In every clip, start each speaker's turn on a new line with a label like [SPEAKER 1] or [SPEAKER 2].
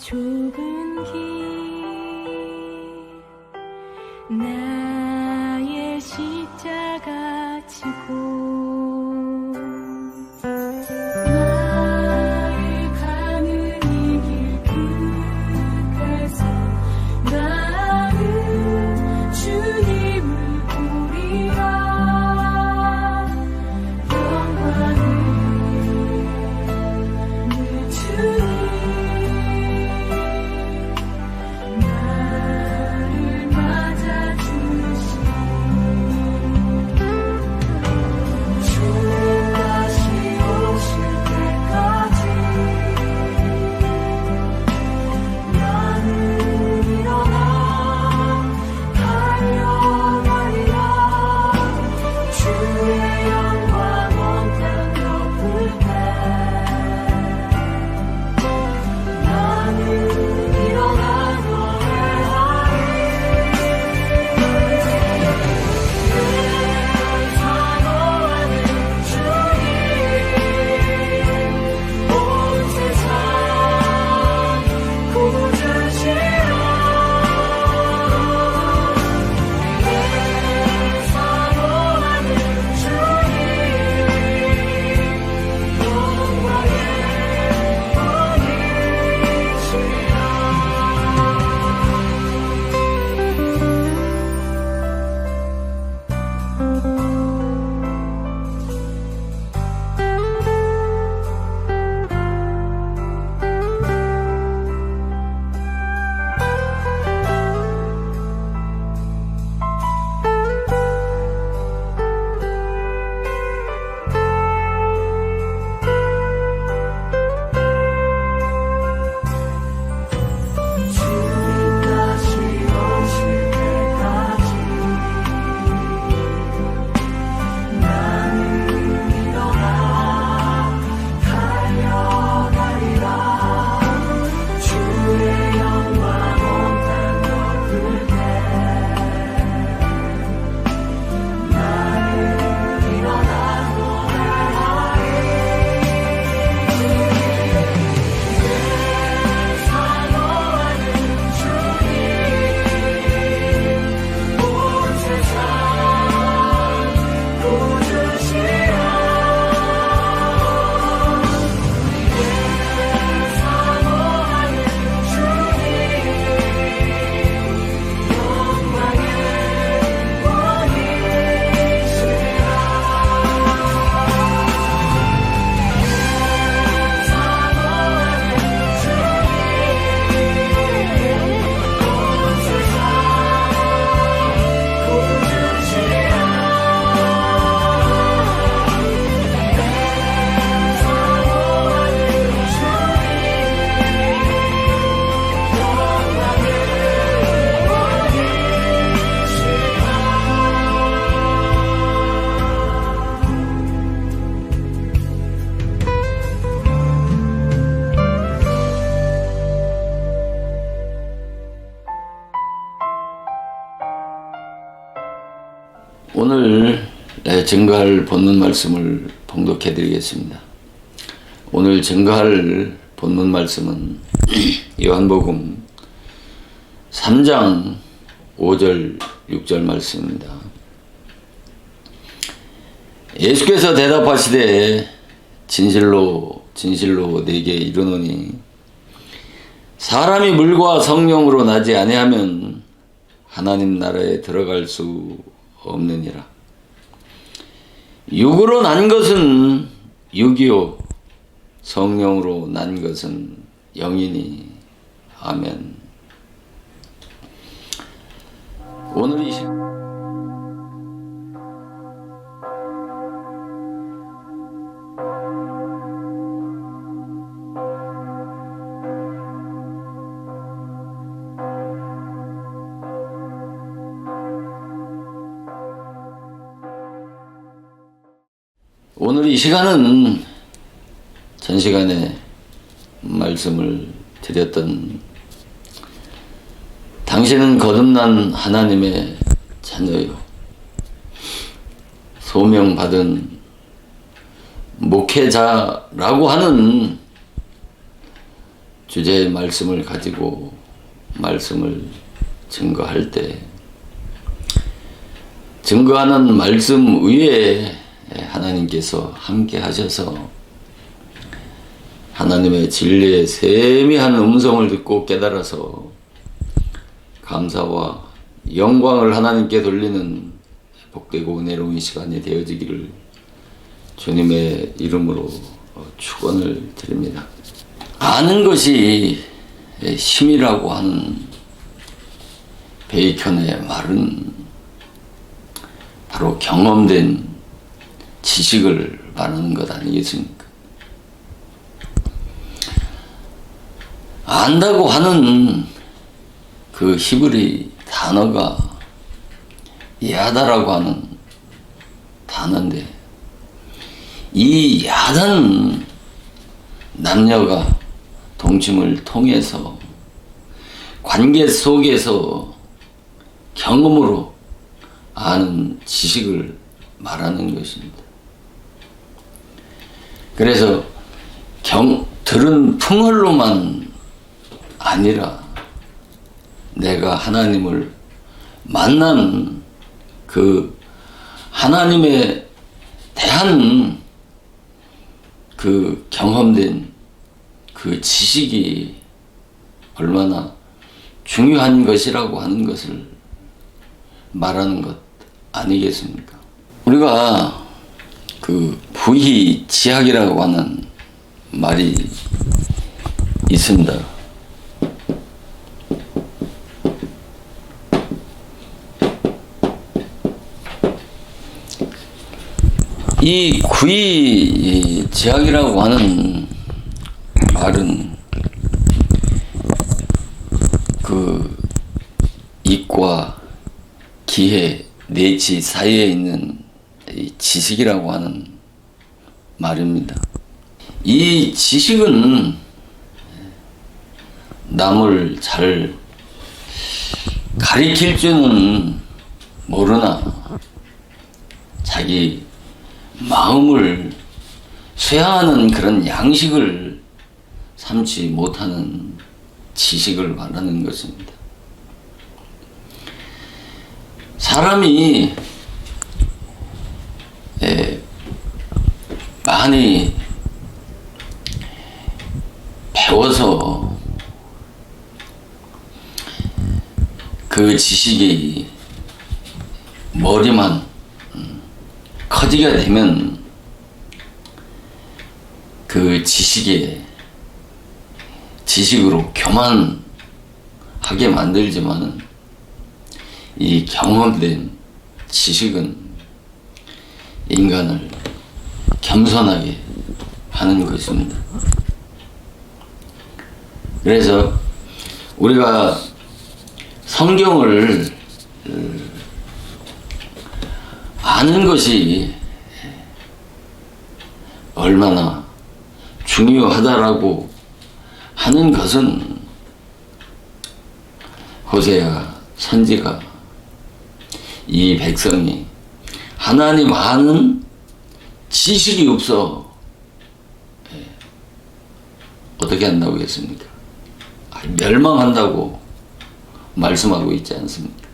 [SPEAKER 1] 좁은 길 나의 십자가 지고 나를 가는 이 길 끝에서 나는 주님을 보리라 영광을 늘 주님
[SPEAKER 2] 오늘 증거할 본문 말씀을 봉독해 드리겠습니다. 오늘 증거할 본문 말씀은 요한복음 3장 5절 6절 말씀입니다. 예수께서 대답하시되 진실로 진실로 네게 이르노니 사람이 물과 성령으로 나지 아니하면 하나님 나라에 들어갈 수 없느니라. 육으로 난 것은 육이요 성령으로 난 것은 영이니. 아멘. 오늘 이 시간은 전 시간에 말씀을 드렸던 당신은 거듭난 하나님의 자녀요 소명받은 목회자라고 하는 주제의 말씀을 가지고 말씀을 증거할 때 증거하는 말씀 위에 하나님께서 함께 하셔서 하나님의 진리의 세미한 음성을 듣고 깨달아서 감사와 영광을 하나님께 돌리는 복되고 은혜로운 시간이 되어지기를 주님의 이름으로 축원을 드립니다. 아는 것이 힘이라고 하는 베이컨의 말은 바로 경험된 지식을 말하는 것 아니겠습니까? 안다고 하는 그 히브리 단어가 야다라고 하는 단어인데, 이 야다는 남녀가 동침을 통해서 관계 속에서 경험으로 아는 지식을 말하는 것입니다. 그래서 들은 풍월로만 아니라 내가 하나님을 만난 그 하나님에 대한 그 경험된 그 지식이 얼마나 중요한 것이라고 하는 것을 말하는 것 아니겠습니까? 우리가 그 부희지학이라고 하는 말이 있습니다. 이 구의지학이라고 하는 말은 그 이과 기해 내지 사이에 있는 이 지식이라고 하는 말입니다. 이 지식은 남을 잘 가리킬 줄은 모르나 자기 마음을 쇠하는 그런 양식을 삼지 못하는 지식을 말하는 것입니다. 사람이 많이 배워서 그 지식이 머리만 커지게 되면 그 지식으로 교만하게 만들지만 이 경험된 지식은 인간을 겸손하게 하는 것입니다. 그래서 우리가 성경을 아는 것이 얼마나 중요하다라고 하는 것은 호세아 선지가 이 백성이 하나님 아는 지식이 없어 어떻게 한다고 했습니까? 멸망한다고 말씀하고 있지 않습니까?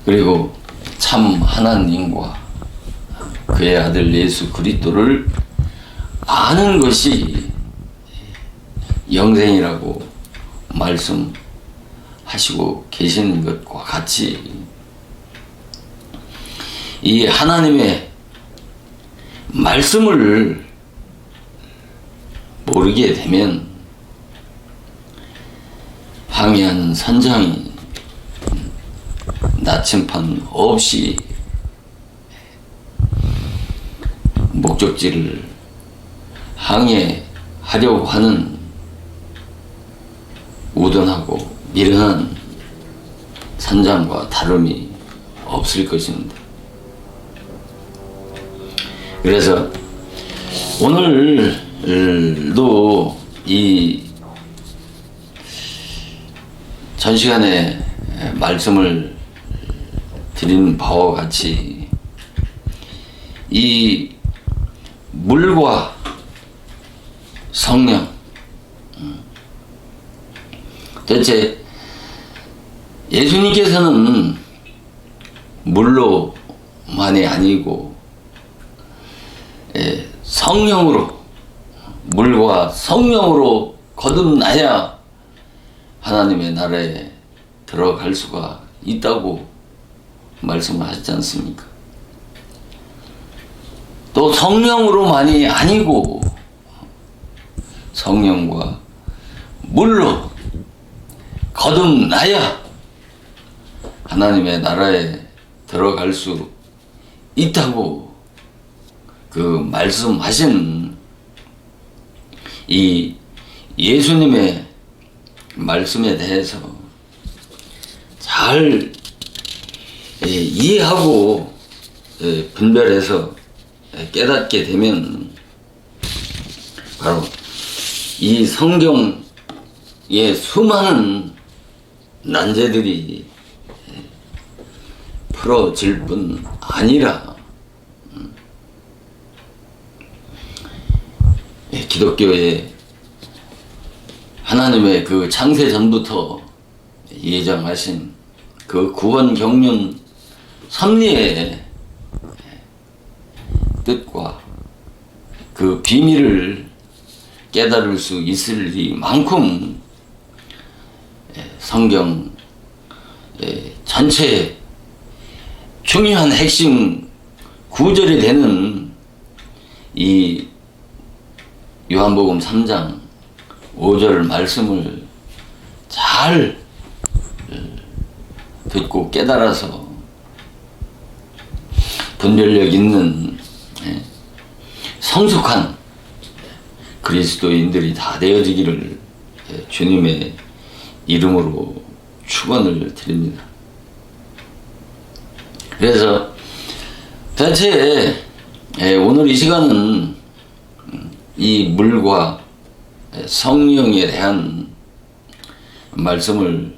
[SPEAKER 2] 그리고 참 하나님과 그의 아들 예수 그리스도를 아는 것이 영생이라고 말씀하시고 계시는 것과 같이 이 하나님의 말씀을 모르게 되면 항해하는 선장이 나침판 없이 목적지를 항해하려고 하는 우둔하고 미련한 선장과 다름이 없을 것입니다. 그래서 오늘도 이 전 시간에 말씀을 드린 바와 같이 이 물과 성령. 대체 예수님께서는 물로만이 아니고 성령으로, 물과 성령으로 거듭나야 하나님의 나라에 들어갈 수가 있다고 말씀을 하셨지 않습니까? 또 성령으로만이 아니고 성령과 물로 거듭나야 하나님의 나라에 들어갈 수 있다고 그 말씀하신 이 예수님의 말씀에 대해서 잘 이해하고 분별해서 깨닫게 되면 바로 이 성경의 수많은 난제들이 풀어질 뿐 아니라 기독교의 하나님의 그 창세 전부터 예정하신 그 구원 경륜 섭리의 뜻과 그 비밀을 깨달을 수 있을 이만큼 성경 전체의 중요한 핵심 구절이 되는 이 요한복음 3장 5절 말씀을 잘 듣고 깨달아서 분별력 있는 성숙한 그리스도인들이 다 되어지기를 주님의 이름으로 축원을 드립니다. 그래서 대체 오늘 이 시간은 이 물과 성령에 대한 말씀을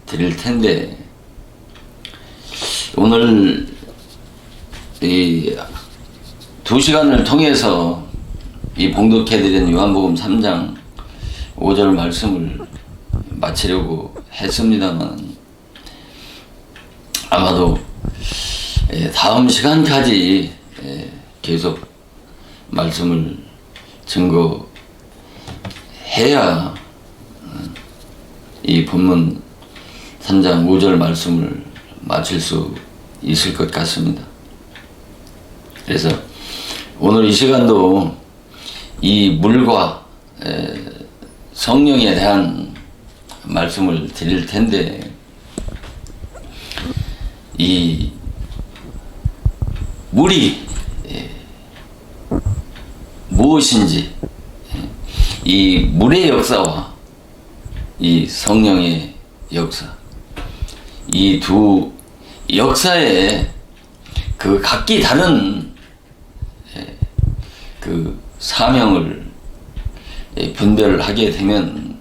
[SPEAKER 2] 드릴 텐데, 오늘 이 2시간을 통해서 이 봉독해드린 요한복음 3장 5절 말씀을 마치려고 했습니다만, 아마도 다음 시간까지 계속 말씀을 증거해야 이 본문 3장 5절 말씀을 마칠 수 있을 것 같습니다. 그래서 오늘 이 시간도 이 물과 성령에 대한 말씀을 드릴 텐데, 이 물이 무엇인지, 이 물의 역사와 이 성령의 역사, 이 두 역사의 그 각기 다른 그 사명을 분별을 하게 되면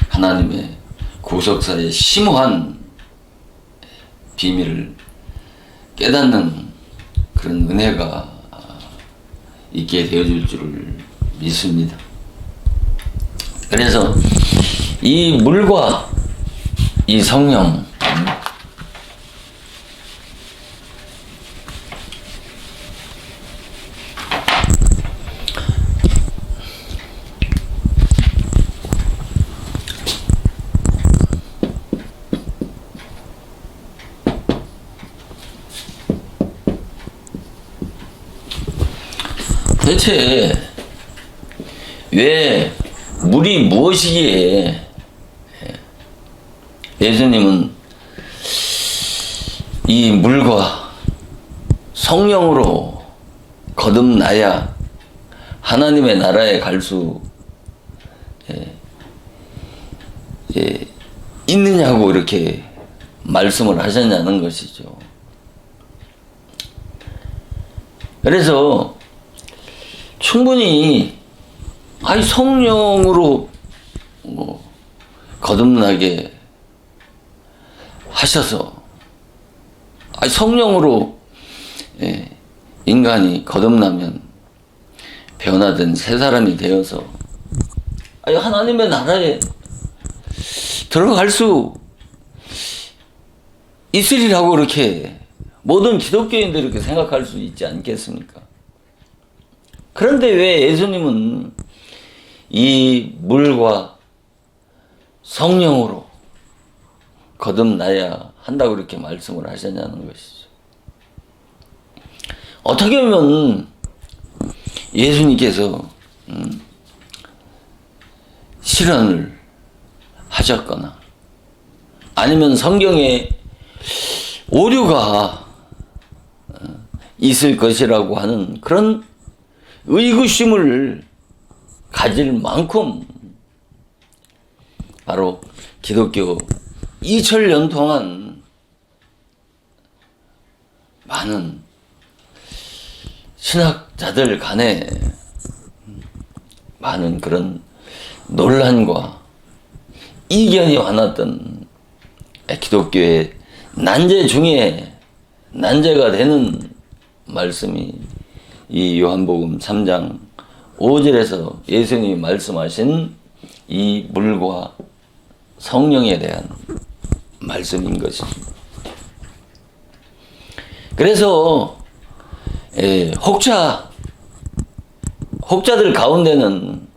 [SPEAKER 2] 하나님의 구속사의 심오한 비밀을 깨닫는 그런 은혜가 있게 되어질 줄을 믿습니다. 그래서 이 물과 이 성령, 대체 왜 물이 무엇이기에 예수님은 이 물과 성령으로 거듭나야 하나님의 나라에 갈 수 있느냐고 이렇게 말씀을 하셨냐는 것이죠. 그래서 충분히 성령으로 거듭나게 하셔서 성령으로 인간이 거듭나면 변화된 새 사람이 되어서 하나님의 나라에 들어갈 수 있으리라고 그렇게 모든 기독교인들이 그렇게 생각할 수 있지 않겠습니까? 그런데 왜 예수님은 이 물과 성령으로 거듭나야 한다고 그렇게 말씀을 하셨냐는 것이죠. 어떻게 보면 예수님께서 실현을 하셨거나 아니면 성경에 오류가 있을 것이라고 하는 그런 의구심을 가질 만큼 바로 기독교 2000년 동안 많은 신학자들 간에 많은 그런 논란과 이견이 많았던 기독교의 난제 중에 난제가 되는 말씀이 이 요한복음 3장 5절에서 예수님이 말씀하신 이 물과 성령에 대한 말씀인 것입니다. 그래서 혹자들 가운데는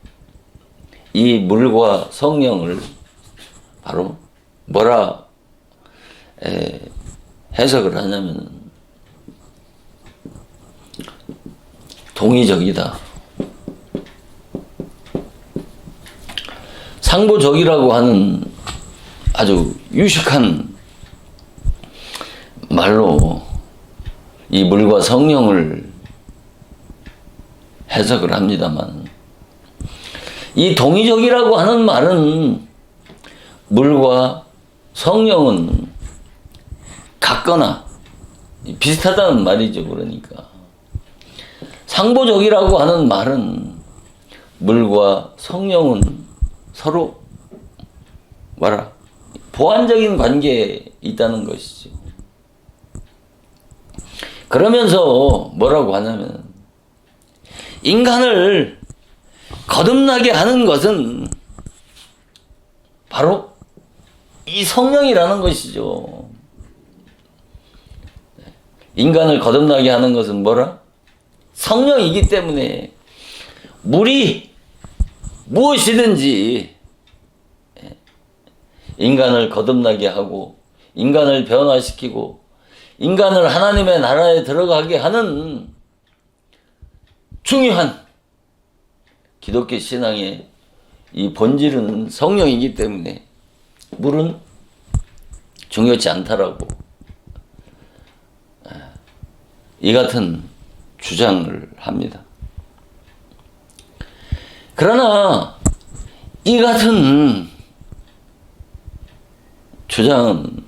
[SPEAKER 2] 이 물과 성령을 바로 뭐라 해석을 하냐면 동의적이다, 상보적이라고 하는 아주 유식한 말로 이 물과 성령을 해석을 합니다만, 이 동의적이라고 하는 말은 물과 성령은 같거나 비슷하다는 말이죠. 그러니까 상보적이라고 하는 말은 물과 성령은 서로 보완적인 관계에 있다는 것이죠. 그러면서 뭐라고 하냐면 인간을 거듭나게 하는 것은 바로 이 성령이라는 것이죠. 인간을 거듭나게 하는 것은 성령이기 때문에 물이 무엇이든지 인간을 거듭나게 하고 인간을 변화시키고 인간을 하나님의 나라에 들어가게 하는 중요한 기독교 신앙의 이 본질은 성령이기 때문에 물은 중요치 않다라고 이 같은 주장을 합니다. 그러나 이 같은 주장은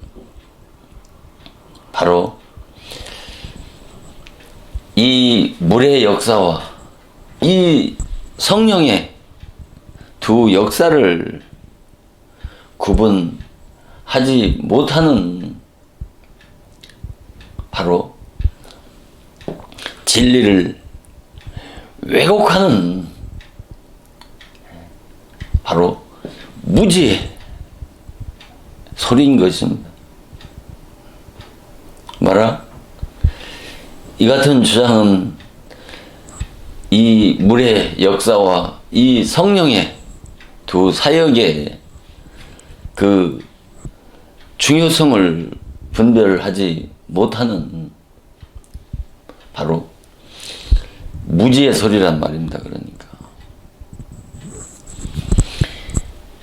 [SPEAKER 2] 바로 이 물의 역사와 이 성령의 두 역사를 구분하지 못하는 바로 진리를 왜곡하는 바로 무지의 소리인 것입니다. 이 같은 주장은 이 물의 역사와 이 성령의 두 사역의 그 중요성을 분별하지 못하는 바로 무지의 소리란 말입니다. 그러니까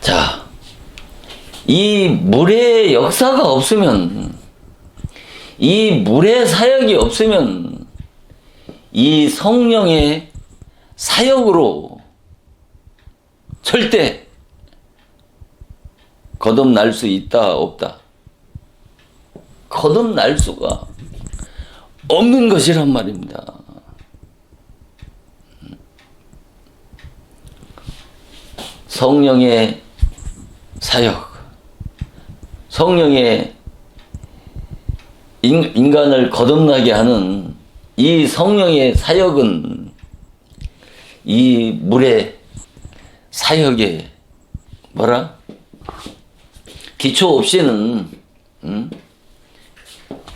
[SPEAKER 2] 자, 이 물의 역사가 없으면, 이 물의 사역이 없으면 이 성령의 사역으로 절대 거듭날 수 있다 없다? 거듭날 수가 없는 것이란 말입니다. 성령의 사역, 성령의 인간을 거듭나게 하는 이 성령의 사역은 이 물의 사역에 뭐라? 기초 없이는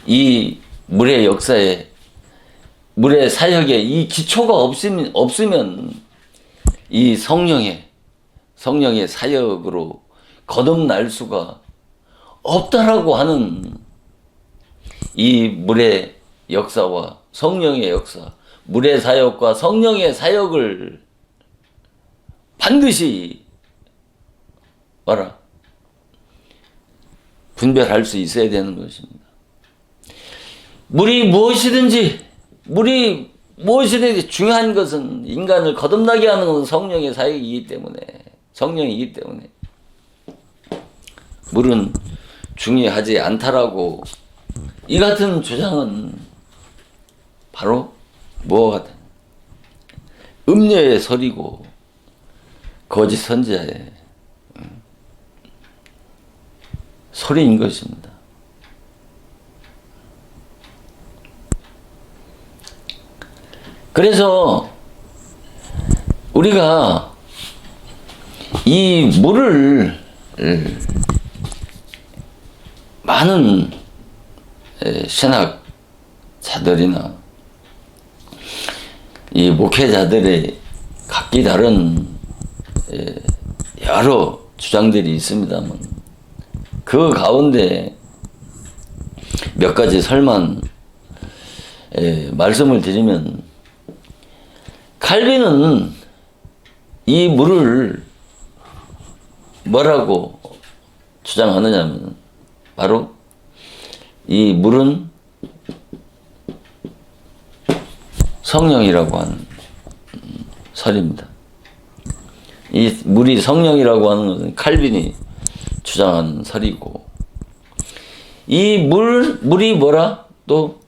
[SPEAKER 2] 이 물의 역사에 물의 사역에 이 기초가 없으면 이 성령의 사역으로 거듭날 수가 없다라고 하는 이 물의 역사와 성령의 역사, 물의 사역과 성령의 사역을 반드시 분별할 수 있어야 되는 것입니다. 물이 무엇이든지 중요한 것은 인간을 거듭나게 하는 것은 성령의 사역이기 때문에 물은 중요하지 않다라고 이 같은 주장은 바로 무엇 같은 음녀의 설이고 거짓 선지자의 소리인 것입니다. 그래서 우리가 이 물을 많은 신학자들이나 이 목회자들의 각기 다른 여러 주장들이 있습니다만 그 가운데 몇 가지 설만 말씀을 드리면, 칼빈은 이 물을 뭐라고 주장하느냐면 바로 이 물은 성령이라고 하는 설입니다. 이 물이 성령이라고 하는 것은 칼빈이 주장하는 설이고, 이 물이 또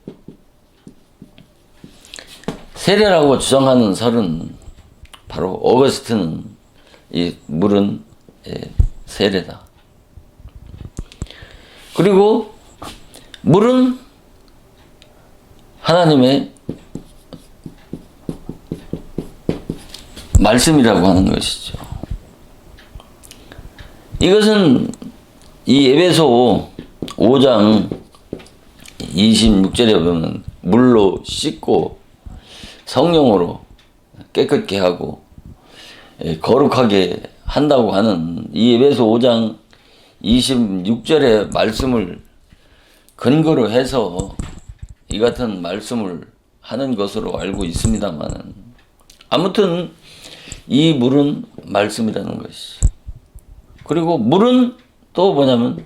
[SPEAKER 2] 세례라고 주장하는 설은 바로 어거스틴은 이 물은 세례다. 그리고 물은 하나님의 말씀이라고 하는 것이죠. 이것은 이 에베소 5장 26절에 보면 물로 씻고 성령으로 깨끗게 하고 거룩하게 한다고 하는 이 에베소 5장 26절의 말씀을 근거로 해서 이 같은 말씀을 하는 것으로 알고 있습니다만, 아무튼 이 물은 말씀이라는 것이죠. 그리고 물은 또 뭐냐면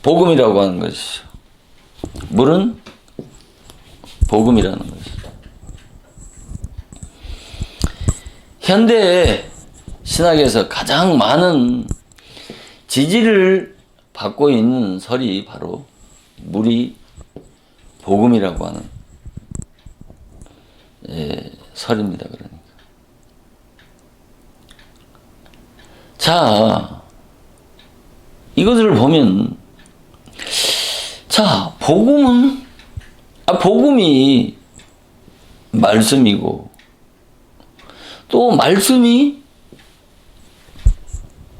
[SPEAKER 2] 복음이라고 하는 것이죠. 물은 복음이라는 것이죠. 현대 신학에서 가장 많은 지지를 받고 있는 설이 바로 물이 복음이라고 하는 설입니다. 그러니까. 자, 이것을 보면, 자, 복음이 말씀이고, 또 말씀이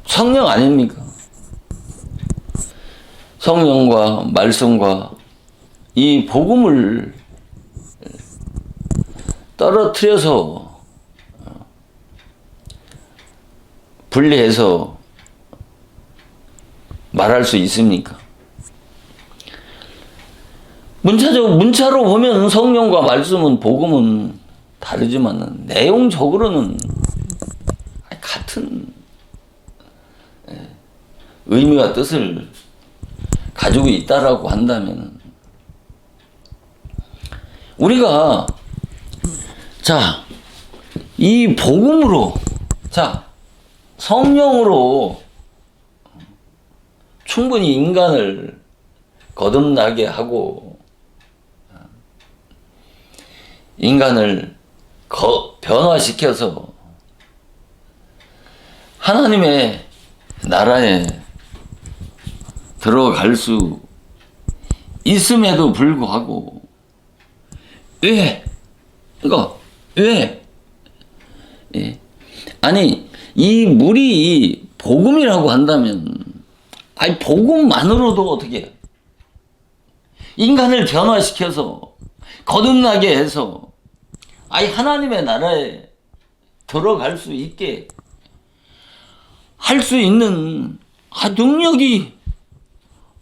[SPEAKER 2] 성령 아닙니까? 성령과 말씀과 이 복음을 떨어뜨려서 분리해서 말할 수 있습니까? 문자로 보면 성령과 말씀은 복음은 다르지만 내용적으로는 같은 의미와 뜻을 가지고 있다라고 한다면, 우리가 이 복음으로, 성령으로 충분히 인간을 거듭나게 하고 인간을 변화시켜서 하나님의 나라에 들어갈 수 있음에도 불구하고 왜 그러니까 왜? 예. 아니 이 물이 복음이라고 한다면, 아니 복음만으로도 어떻게 해요? 인간을 변화시켜서 거듭나게 해서 아니 하나님의 나라에 들어갈 수 있게 할 수 있는 능력이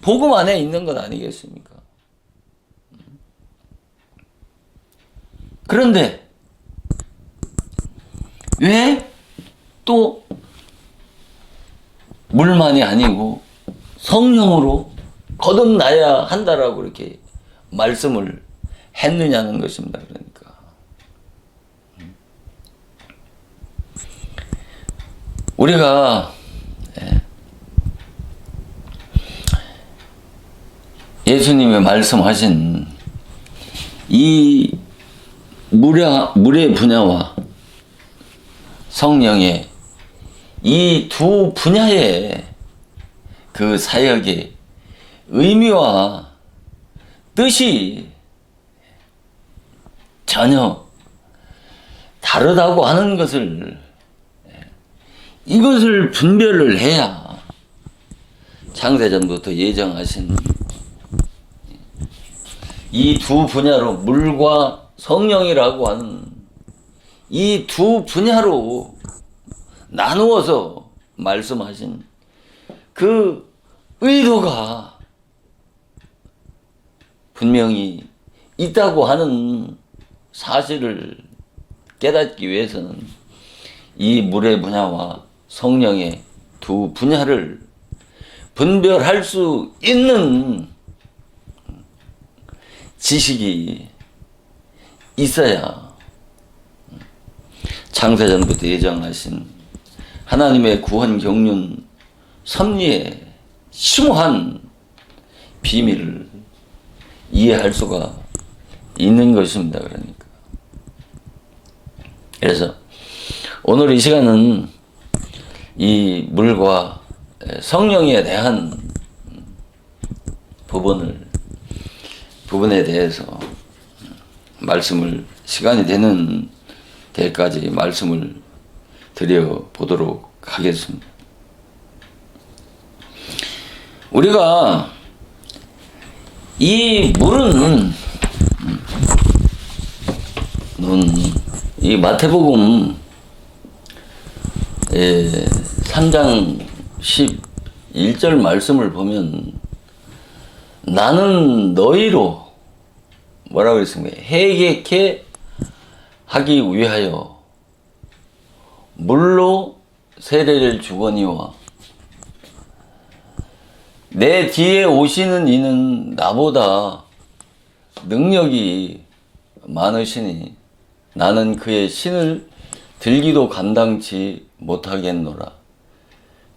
[SPEAKER 2] 복음 안에 있는 것 아니겠습니까? 그런데 왜 또 물만이 아니고 성령으로 거듭나야 한다라고 이렇게 말씀을 했느냐는 것입니다. 그러니까 우리가 예수님의 말씀하신 이 물의 분야와 성령의 이 두 분야의 그 사역의 의미와 뜻이 전혀 다르다고 하는 것을, 이것을 분별을 해야 창세전부터 예정하신 이 두 분야로, 물과 성령이라고 하는 이 두 분야로 나누어서 말씀하신 그 의도가 분명히 있다고 하는 사실을 깨닫기 위해서는 이 물의 분야와 성령의 두 분야를 분별할 수 있는 지식이 있어야 창세전부터 예정하신 하나님의 구원 경륜 섭리의 심오한 비밀을 이해할 수가 있는 것입니다. 그러니까. 그래서 오늘 이 시간은 이 물과 성령에 대한 부분에 대해서 말씀을, 시간이 되는 데까지 말씀을 드려보도록 하겠습니다. 우리가 이 물은 이 마태복음 3장 11절 말씀을 보면 나는 너희로 뭐라고 했습니까? 회개케 하기 위하여 물로 세례를 주거니와 내 뒤에 오시는 이는 나보다 능력이 많으시니 나는 그의 신을 들기도 감당치 못하겠노라.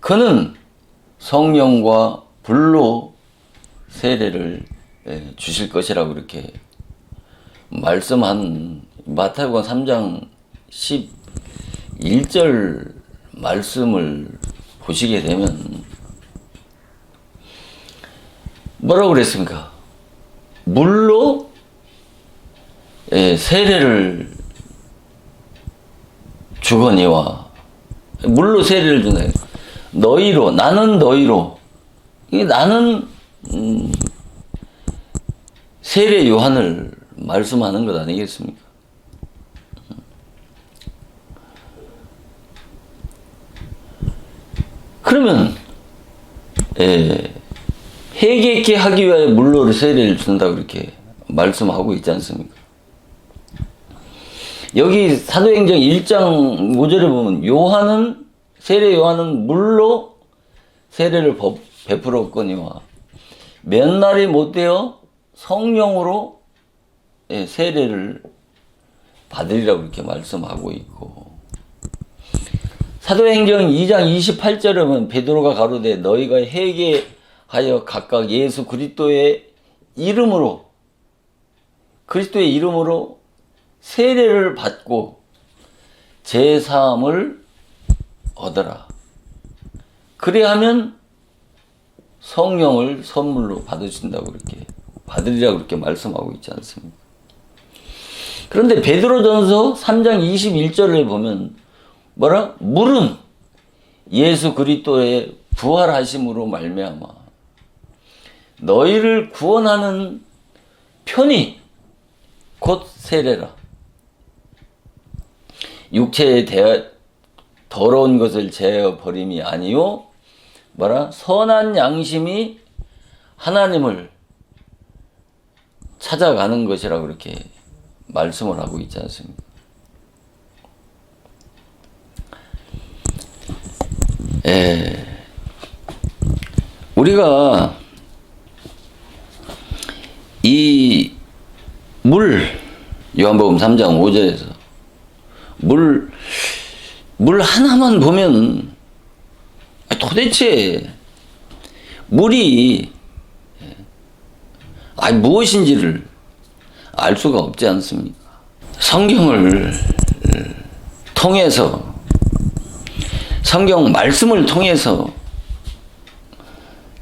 [SPEAKER 2] 그는 성령과 불로 세례를 주실 것이라고 이렇게 말씀한 마태복음 3장 11절 말씀을 보시게 되면 뭐라고 그랬습니까? 물로 세례를 주거니와, 물로 세례를 준다. 너희로, 나는 너희로. 이게 나는 세례 요한을 말씀하는 것 아니겠습니까? 그러면 회개케 하기 위하여 물로 세례를 준다고 이렇게 말씀하고 있지 않습니까? 여기 사도행전 1장 5절에 보면 세례 요한은 물로 세례를 베풀었거니와 몇 날이 못되어 성령으로 세례를 받으리라고 이렇게 말씀하고 있고, 사도행전 2장 28절에 보면 베드로가 가로되 너희가 회개하여 각각 예수 그리스도의 이름으로 세례를 받고 제사함을 얻어라. 그래야면 성령을 선물로 받으신다고 받으리라고 이렇게 말씀하고 있지 않습니까? 그런데 베드로전서 3장 21절에 보면 뭐라? 물은 예수 그리스도의 부활하심으로 말미암아 너희를 구원하는 편이 곧 세례라. 육체에 대하 더러운 것을 제어 버림이 아니요 뭐라? 선한 양심이 하나님을 찾아가는 것이라고 그렇게 말씀을 하고 있지 않습니까? 우리가 이 요한복음 3장 5절에서 물 하나만 보면 도대체 물이 무엇인지를 알 수가 없지 않습니까? 성경을 통해서, 성경 말씀을 통해서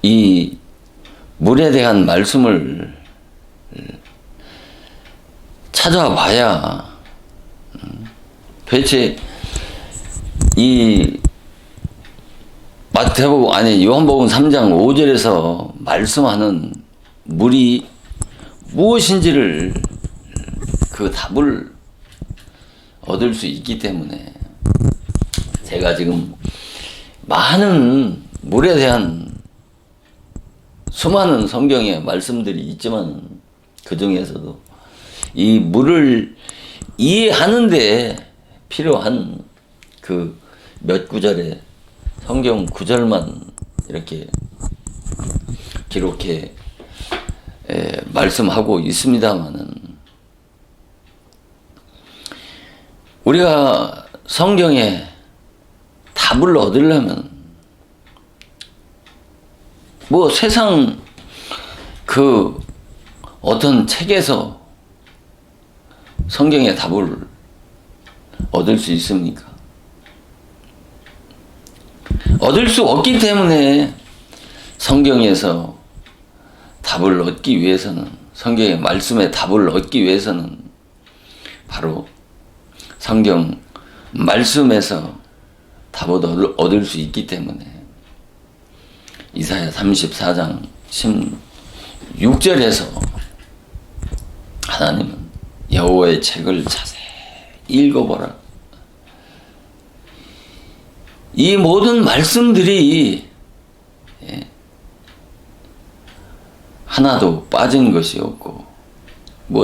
[SPEAKER 2] 이 물에 대한 말씀을 찾아봐야 도대체 이 요한복음 3장 5절에서 말씀하는 물이 무엇인지를 그 답을 얻을 수 있기 때문에 제가 지금 많은 물에 대한 수많은 성경의 말씀들이 있지만 그 중에서도 이 물을 이해하는데 필요한 그 몇 구절의 성경 구절만 이렇게 기록해 말씀하고 있습니다만은 우리가 성경에 답을 얻으려면 세상 그 어떤 책에서 성경의 답을 얻을 수 있습니까? 얻을 수 없기 때문에 성경에서 답을 얻기 위해서는, 성경의 말씀의 답을 얻기 위해서는 바로 성경 말씀에서 답을 얻을 수 있기 때문에 이사야 34장 16절에서 하나님은 여호와의 책을 자세히 읽어보라. 이 모든 말씀들이 하나도 빠진 것이 없고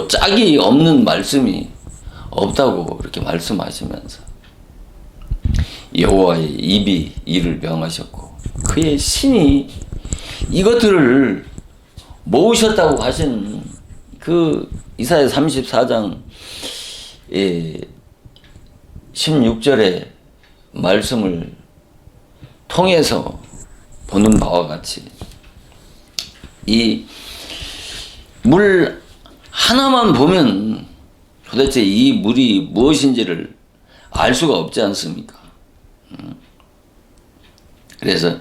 [SPEAKER 2] 짝이 없는 말씀이 없다고 그렇게 말씀하시면서 여호와의 입이 이를 명하셨고 그의 신이 이것들을 모으셨다고 하신 그 이사야 34장 16절의 말씀을 통해서 보는 바와 같이 이 물 하나만 보면 도대체 이 물이 무엇인지를 알 수가 없지 않습니까? 그래서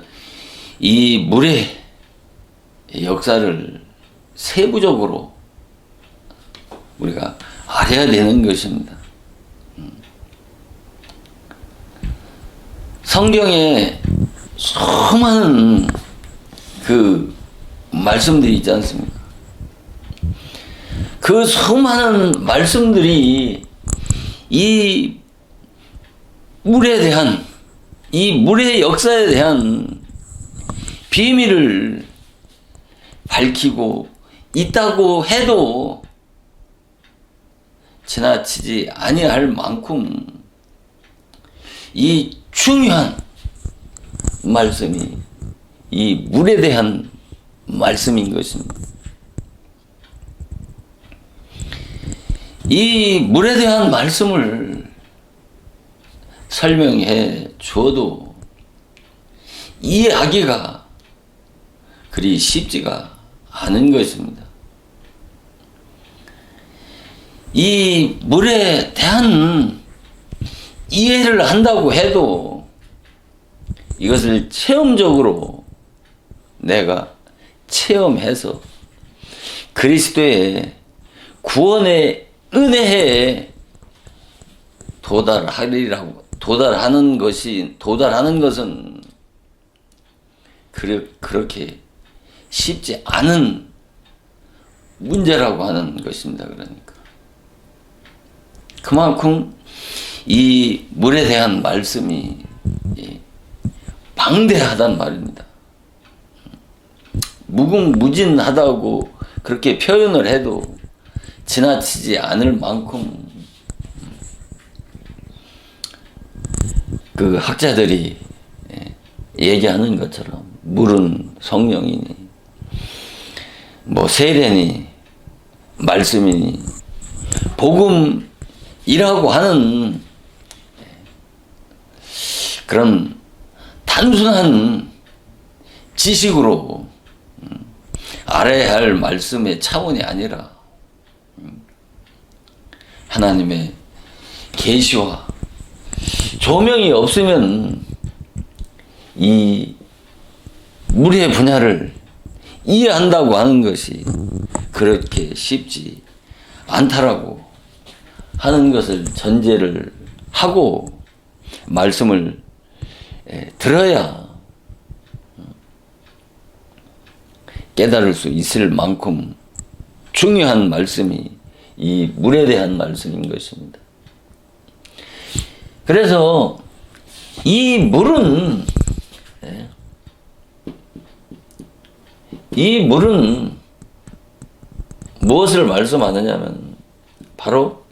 [SPEAKER 2] 이 물의 역사를 세부적으로 우리가 알아야 되는 것입니다. 성경에 수많은 그 말씀들이 있지 않습니까? 그 수많은 말씀들이 이 물에 대한, 이 물의 역사에 대한 비밀을 밝히고 있다고 해도 지나치지 아니할 만큼 이 중요한 말씀이 이 물에 대한 말씀인 것입니다. 이 물에 대한 말씀을 설명해 주어도 이해하기가 그리 쉽지가 않은 것입니다. 이 물에 대한 이해를 한다고 해도 이것을 체험적으로 내가 체험해서 그리스도의 구원의 은혜에 도달하는 것은 그렇게 쉽지 않은 문제라고 하는 것입니다. 그러니까 그만큼 이 물에 대한 말씀이 방대하단 말입니다. 무궁무진하다고 그렇게 표현을 해도 지나치지 않을 만큼 그 학자들이 얘기하는 것처럼 물은 성령이니 뭐 세례니 말씀이니 복음이라고 하는 그런 단순한 지식으로 알아야 할 말씀의 차원이 아니라 하나님의 계시와 조명이 없으면 이 물의 분야를 이해한다고 하는 것이 그렇게 쉽지 않다라고 하는 것을 전제를 하고 말씀을 들어야 깨달을 수 있을 만큼 중요한 말씀이 이 물에 대한 말씀인 것입니다. 그래서 이 물은 무엇을 말씀하느냐면 바로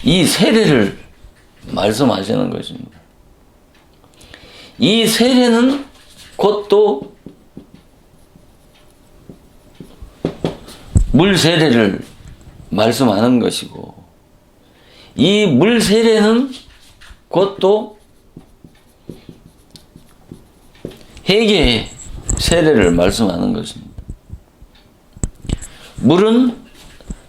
[SPEAKER 2] 이 세례를 말씀하시는 것입니다. 이 세례는 곧 또 물 세례를 말씀하는 것이고, 이 물 세례는 곧 또 회개의 세례를 말씀하는 것입니다. 물은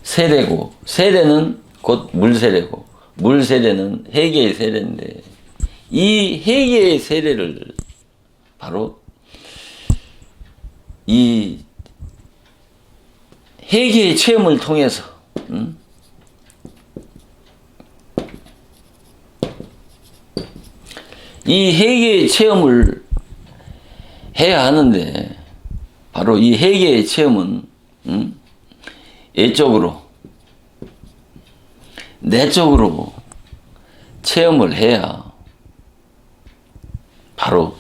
[SPEAKER 2] 세례고, 세례는 곧 물 세례고, 물 세례는 회개의 세례인데, 이 회개의 세례를 바로 이 회개의 체험을 통해서 이 회개의 체험을 해야 하는데, 바로 이 회개의 체험은 외적으로 내적으로 체험을 해야 바로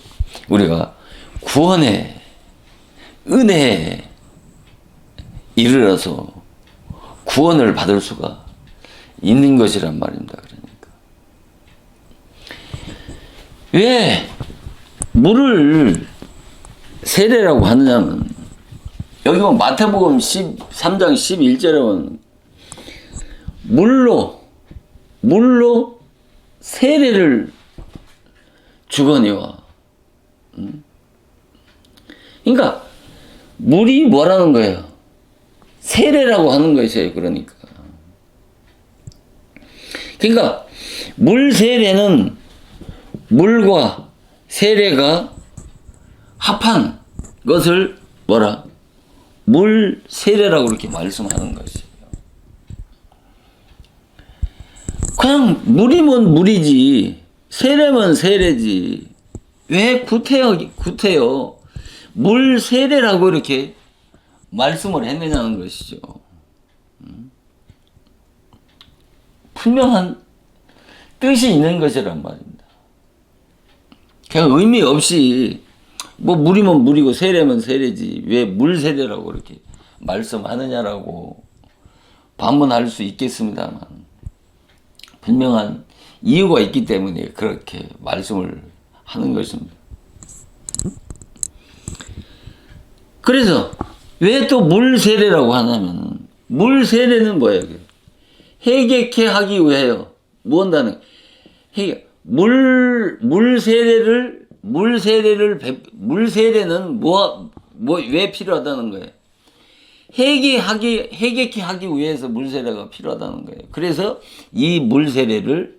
[SPEAKER 2] 우리가 구원의 은혜에 이르러서 구원을 받을 수가 있는 것이란 말입니다. 그러니까 왜 물을 세례라고 하느냐면, 여기 보면 마태복음 13장 11절에 보면 물로 세례를 주거니와. 그러니까 물이 뭐라는 거예요? 세례라고 하는 것이에요. 그러니까 물 세례는 물과 세례가 합한 것을 물 세례라고 그렇게 말씀하는 것이에요. 그냥 물이면 물이지, 세례면 세례지, 왜 구태여 물 세례라고 이렇게 말씀을 했느냐는 것이죠. 분명한 뜻이 있는 것이란 말입니다. 그냥 의미 없이 뭐 물이면 물이고 세례면 세례지 왜 물 세례라고 그렇게 말씀하느냐라고 반문할 수 있겠습니다만, 분명한 이유가 있기 때문에 그렇게 말씀을 하는 것입니다. 그래서 왜 또 물 세례라고 하냐면, 물 세례는 뭐예요? 회개케 하기 위하여 뭐 한다는 물 세례는 왜 필요하다는 거예요? 회개케 하기 위해서 물 세례가 필요하다는 거예요. 그래서 이 물 세례를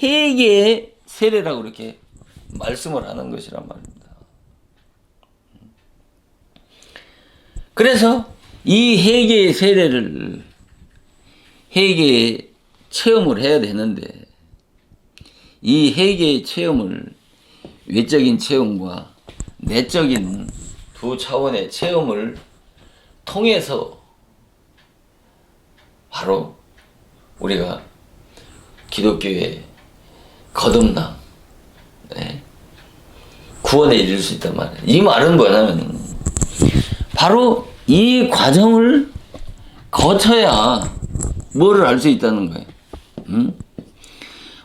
[SPEAKER 2] 회개의 세례라고 이렇게 말씀을 하는 것이란 말입니다. 그래서 이 회개의 세례를 회개의 체험을 해야 되는데 이 회개의 체험을 외적인 체험과 내적인 두 차원의 체험을 통해서 바로 우리가 기독교의 거듭남, 구원에 이를 수 있단 말이에요. 이 말은 뭐냐면 바로 이 과정을 거쳐야 뭐를 알 수 있다는 거예요.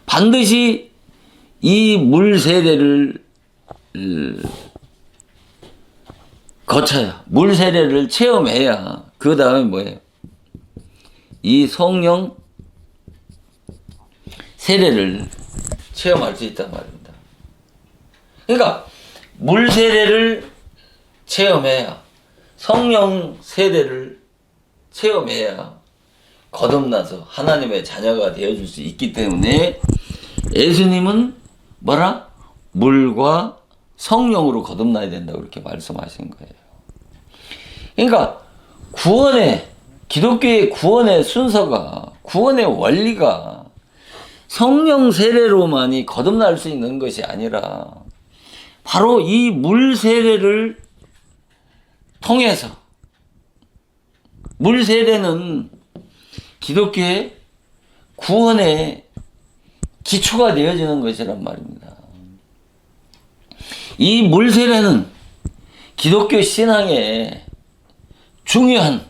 [SPEAKER 2] 반드시 이 물 세례를 거쳐야, 물 세례를 체험해야 그 다음에 뭐예요? 이 성령 세례를 체험할 수 있단 말입니다. 그러니까 물 세례를 체험해야, 성령 세례를 체험해야 거듭나서 하나님의 자녀가 되어줄 수 있기 때문에 예수님은 뭐라? 물과 성령으로 거듭나야 된다고 이렇게 말씀하신 거예요. 그러니까 기독교의 구원의 순서가, 구원의 원리가 성령 세례로만이 거듭날 수 있는 것이 아니라 바로 이 물 세례를 통해서, 물 세례는 기독교의 구원의 기초가 되어지는 것이란 말입니다. 이 물 세례는 기독교 신앙의 중요한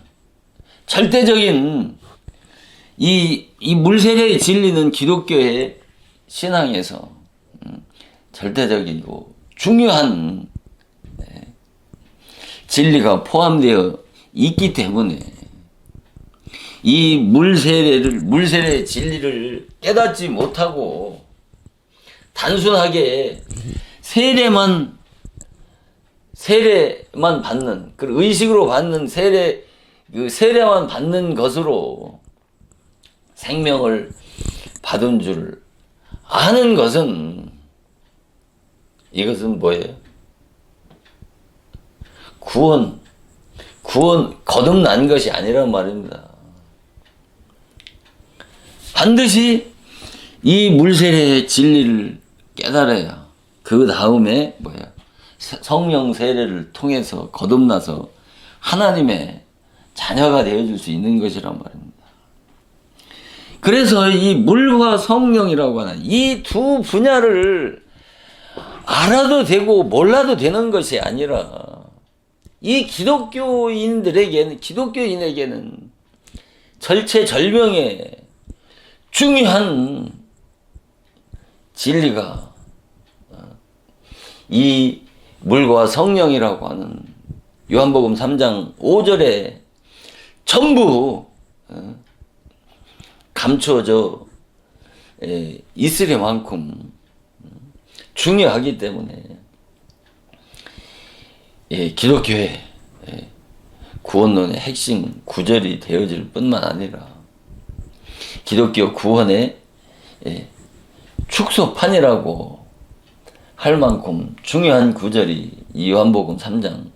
[SPEAKER 2] 절대적인 이 물 세례의 진리는 기독교의 신앙에서 절대적이고 중요한 진리가 포함되어 있기 때문에 이 물 세례의 진리를 깨닫지 못하고 단순하게 세례만 받는, 그 의식으로 받는 세례만 받는 것으로 생명을 받은 줄 아는 것은, 이것은 뭐예요? 거듭난 것이 아니란 말입니다. 반드시 이 물세례의 진리를 깨달아야 그 다음에 성령 세례를 통해서 거듭나서 하나님의 자녀가 되어줄 수 있는 것이란 말입니다. 그래서 이 물과 성령이라고 하는 이 두 분야를 알아도 되고 몰라도 되는 것이 아니라 이 기독교인에게는 절체절명의 중요한 진리가 이 물과 성령이라고 하는 요한복음 3장 5절에 전부 감춰져 있을 만큼 중요하기 때문에 기독교의 구원론의 핵심 구절이 되어질 뿐만 아니라 기독교 구원의 축소판이라고 할 만큼 중요한 구절이 이 요한복음 3장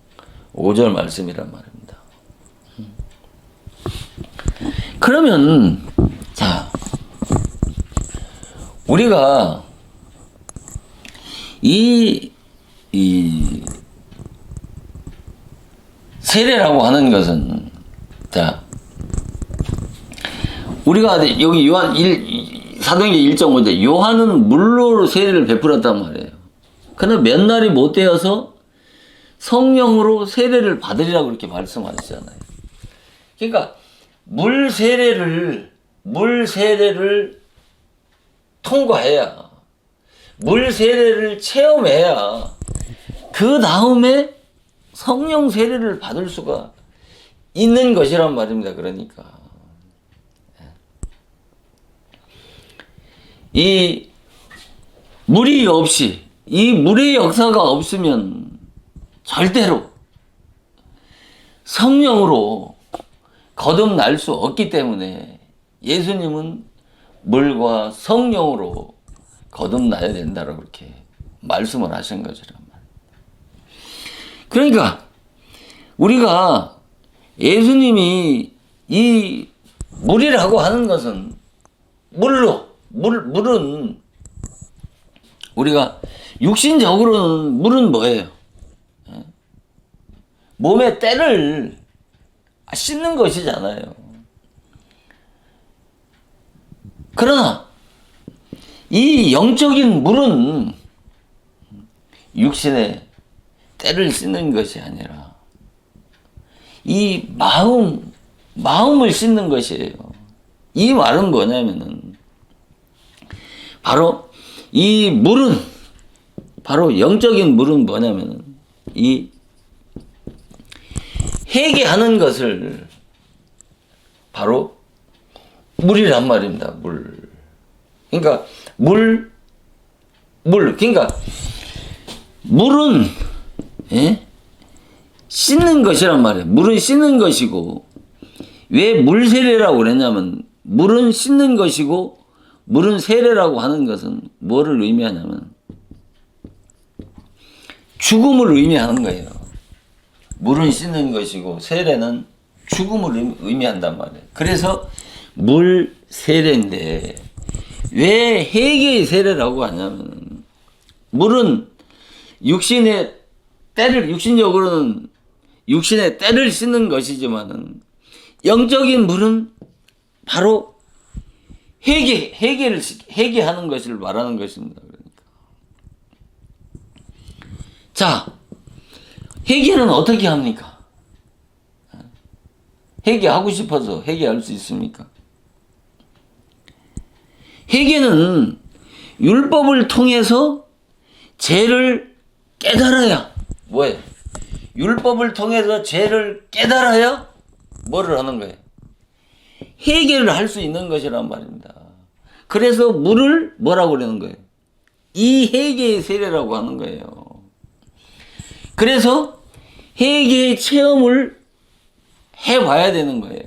[SPEAKER 2] 5절 말씀이란 말입니다. 그러면 자, 우리가 이 세례라고 하는 것은, 자, 우리가 여기 사도행전 1.5절 요한은 물로 세례를 베풀었단 말이에요. 그러나 몇 날이 못 되어서 성령으로 세례를 받으리라고 이렇게 말씀하시잖아요. 그러니까 물 세례를 통과해야, 물 세례를 체험해야 그 다음에 성령 세례를 받을 수가 있는 것이란 말입니다. 그러니까 이 물이 없이, 이 물의 역사가 없으면 절대로 성령으로 거듭날 수 없기 때문에 예수님은 물과 성령으로 거듭나야 된다고 그렇게 말씀을 하신 것이란 말이에요. 그러니까 우리가 예수님이 이 물이라고 하는 것은 물은 우리가 육신적으로는 물은 뭐예요? 몸의 때를 씻는 것이잖아요. 그러나 이 영적인 물은 육신의 때를 씻는 것이 아니라 이 마음을 씻는 것이에요. 이 말은 뭐냐면은 바로 이 물은 바로 영적인 물은 뭐냐면은 이 회개하는 것을 바로 물이란 말입니다. 물. 그러니까 그러니까 물은 씻는 것이란 말이에요. 물은 씻는 것이고 왜 물세례라고 그랬냐면 물은 씻는 것이고 물은 세례라고 하는 것은 뭐를 의미하냐면 죽음을 의미하는 거예요. 물은 씻는 것이고 세례는 죽음을 의미한단 말이에요. 그래서 물 세례인데 왜 회개의 세례라고 하냐면 물은 육신적으로는 육신의 때를 씻는 것이지만은 영적인 물은 바로 회개하는 것을 말하는 것입니다. 그러니까. 자, 회개는 어떻게 합니까? 회개하고 싶어서 회개할 수 있습니까? 회개는 율법을 통해서 죄를 깨달아야 뭐예요? 율법을 통해서 죄를 깨달아야 뭐를 하는 거예요? 회개를 할 수 있는 것이란 말입니다. 그래서 물을 뭐라고 그러는 거예요? 이 회개의 세례라고 하는 거예요. 그래서 회개의 체험을 해봐야 되는 거예요.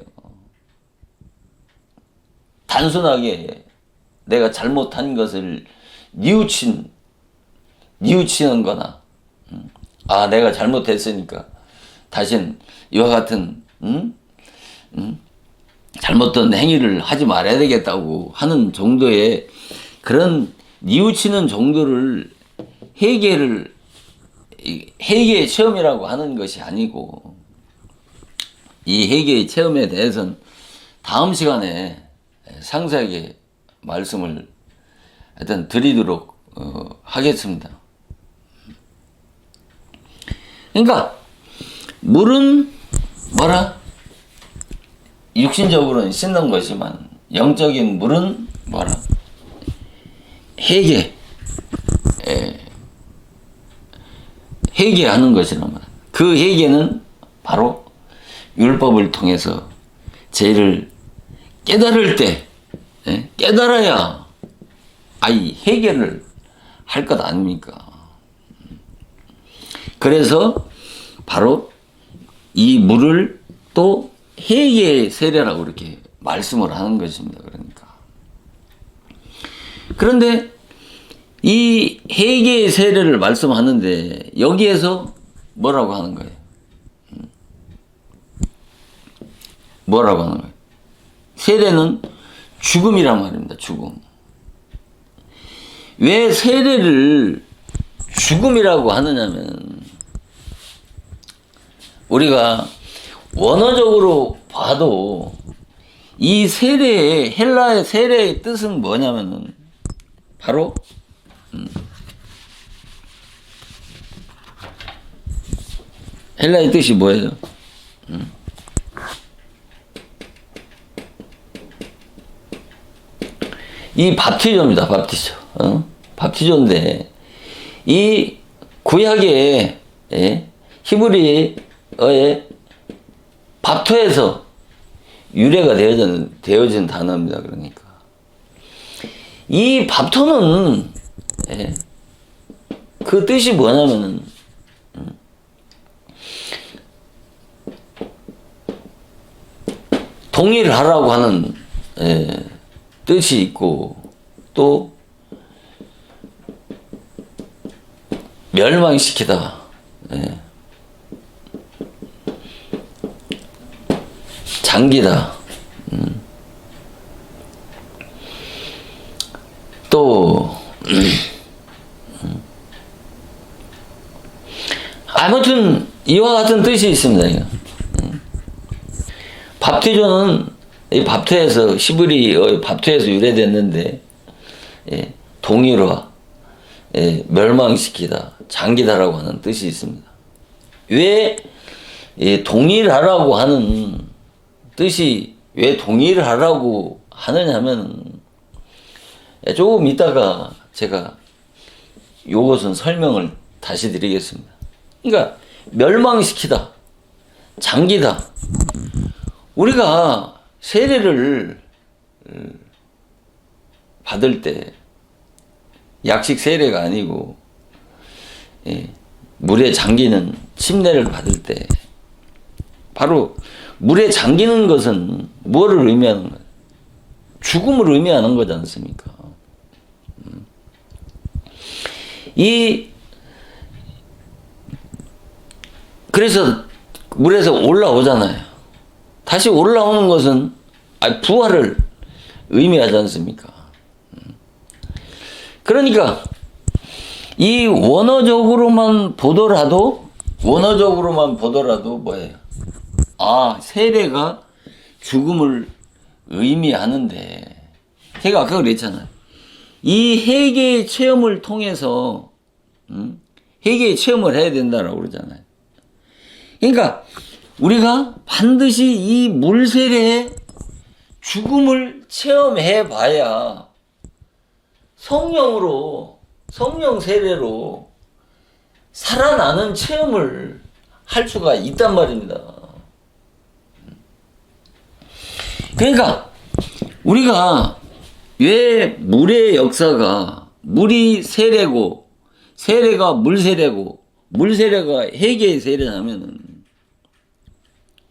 [SPEAKER 2] 단순하게 내가 잘못한 것을 뉘우치는 거나 내가 잘못했으니까 다신 이와 같은 잘못된 행위를 하지 말아야 되겠다고 하는 정도의 그런 뉘우치는 정도를 회개의 체험이라고 하는 것이 아니고 이 회개의 체험에 대해서는 다음 시간에 상세하게 말씀을 하여튼 드리도록 하겠습니다. 그러니까 물은 뭐라? 육신적으로는 씻는 것이지만 영적인 물은 뭐라? 회개하는 것이란 말이야. 그 회개는 바로 율법을 통해서 죄를 깨달을 때 깨달아야 회개를 할 것 아닙니까? 그래서 바로 이 물을 또 회개의 세례라고 이렇게 말씀을 하는 것입니다. 그러니까. 그런데 이 회개의 세례를 말씀하는데 여기에서 뭐라고 하는 거예요? 뭐라고 하는 거예요? 세례는 죽음이란 말입니다. 죽음. 왜 세례를 죽음이라고 하느냐면 우리가 원어적으로 봐도 이 헬라의 세례의 뜻은 뭐냐면은 바로 헬라의 뜻이 뭐예요? 이 밥티조입니다. 밥티조. 밥티조인데 이 구약의 히브리어의 밥토에서 유래가 되어진 단어입니다. 그러니까 이 밥토는 그 뜻이 뭐냐면은 동일하라고 하는 뜻이 있고 또 멸망시키다 장기다. 또 아무튼 이와 같은 뜻이 있습니다. 이거. 밥투조는 이 밥투에서 히브리어의 밥투에서 유래됐는데 동일화, 멸망시키다, 장기다라고 하는 뜻이 있습니다. 왜 동일하라고 하는 뜻이 왜 동일하라고 하느냐면 조금 이따가 제가 요것은 설명을 다시 드리겠습니다. 그러니까 멸망시키다, 장기다. 우리가 세례를 받을 때 약식 세례가 아니고 물에 잠기는 침례를 받을 때 바로 물에 잠기는 것은 뭐를 의미하는 거예요? 죽음을 의미하는 거지 않습니까? 그래서 물에서 올라오잖아요. 다시 올라오는 것은 부활을 의미하지 않습니까? 그러니까 이 원어적으로만 보더라도 뭐예요? 세례가 죽음을 의미하는데 제가 아까 그랬잖아요. 이 회개의 체험을 통해서 회개의 체험을 해야 된다라고 그러잖아요. 그러니까 우리가 반드시 이 물세례의 죽음을 체험해 봐야 성령 세례로 살아나는 체험을 할 수가 있단 말입니다. 그러니까 우리가 왜 물의 역사가 물이 세례고 세례가 물세례고 물세례가 회개의 세례냐면은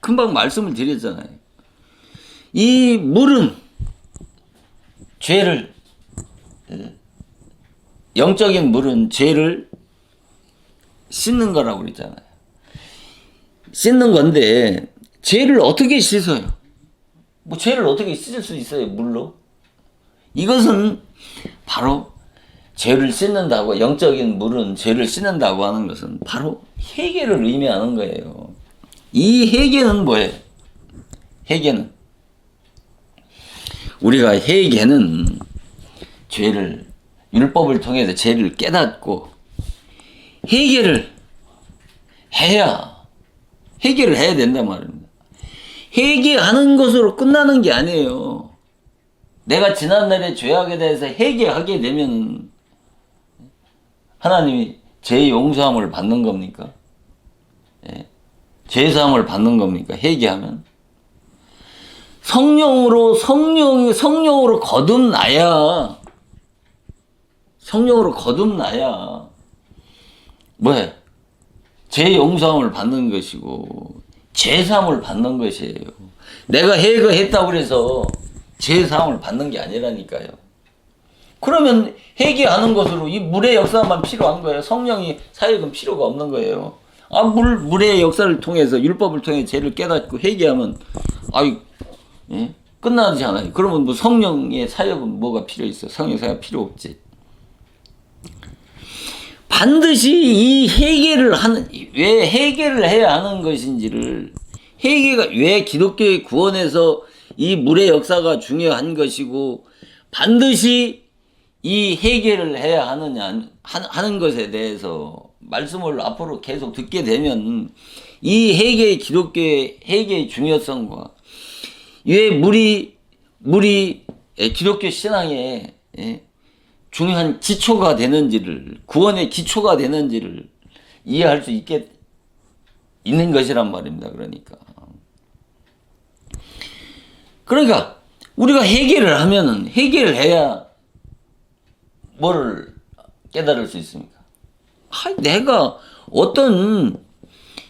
[SPEAKER 2] 금방 말씀을 드렸잖아요. 이 물은 죄를 영적인 물은 죄를 씻는 거라고 그랬잖아요. 씻는 건데 죄를 어떻게 씻어요? 죄를 어떻게 씻을 수 있어요? 물로? 이것은 바로 죄를 씻는다고, 영적인 물은 죄를 씻는다고 하는 것은 바로 회개를 의미하는 거예요. 이 회개는 뭐예요? 우리가 회개는 율법을 통해서 죄를 깨닫고 회개를 해야 된단 말입니다. 회개하는 것으로 끝나는 게 아니에요. 내가 지난날에 죄악에 대해서 회개하게 되면 하나님이 죄 용서함을 받는 겁니까? 죄 사함을 받는 겁니까? 회개하면 성령으로 거듭나야 뭐해? 죄 용서함을 받는 것이고 죄 사함을 받는 것이에요. 내가 회개했다고 해서 죄 사함을 받는 게 아니라니까요. 그러면 회개하는 것으로 이 물의 역사만 필요한 거예요. 성령이 사역은 필요가 없는 거예요. 물의 역사를 통해서 율법을 통해 죄를 깨닫고 회개하면 끝나지 않아요. 그러면 뭐 성령의 사역은 뭐가 필요 있어? 성령 사역 필요 없지. 반드시 이 왜 회개를 해야 하는 것인지를, 회개가 왜 기독교의 구원에서 이 물의 역사가 중요한 것이고 반드시 이 회개를 해야 하는 것에 대해서 말씀을 앞으로 계속 듣게 되면 이 기독교의 회개의 중요성과 왜 물이 기독교 신앙의 중요한 기초가 되는지를, 구원의 기초가 되는지를 이해할 수 있는 것이란 말입니다. 그러니까 우리가 회개를 해야 뭐를 깨달을 수 있습니까? 내가 어떤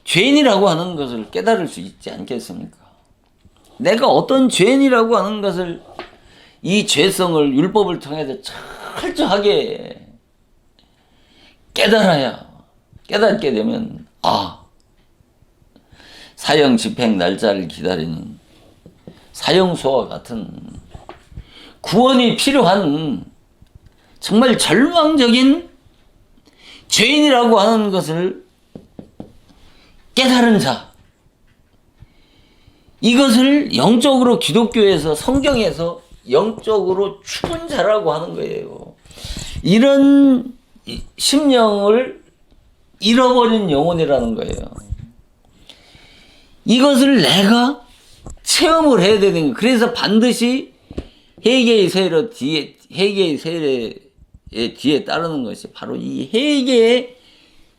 [SPEAKER 2] 죄인이라고 하는 것을 깨달을 수 있지 않겠습니까? 내가 어떤 죄인이라고 하는 것을, 이 죄성을 율법을 통해서 철저하게 깨닫게 되면 사형 집행 날짜를 기다리는 사형수와 같은 구원이 필요한 정말 절망적인 죄인이라고 하는 것을 깨달은 자, 이것을 영적으로 기독교에서 성경에서 영적으로 죽은 자라고 하는 거예요. 이런 심령을 잃어버린 영혼이라는 거예요. 이것을 내가 체험을 해야 되는 거예요. 그래서 반드시 회개의 세례 뒤에 따르는 것이 바로 이 회개의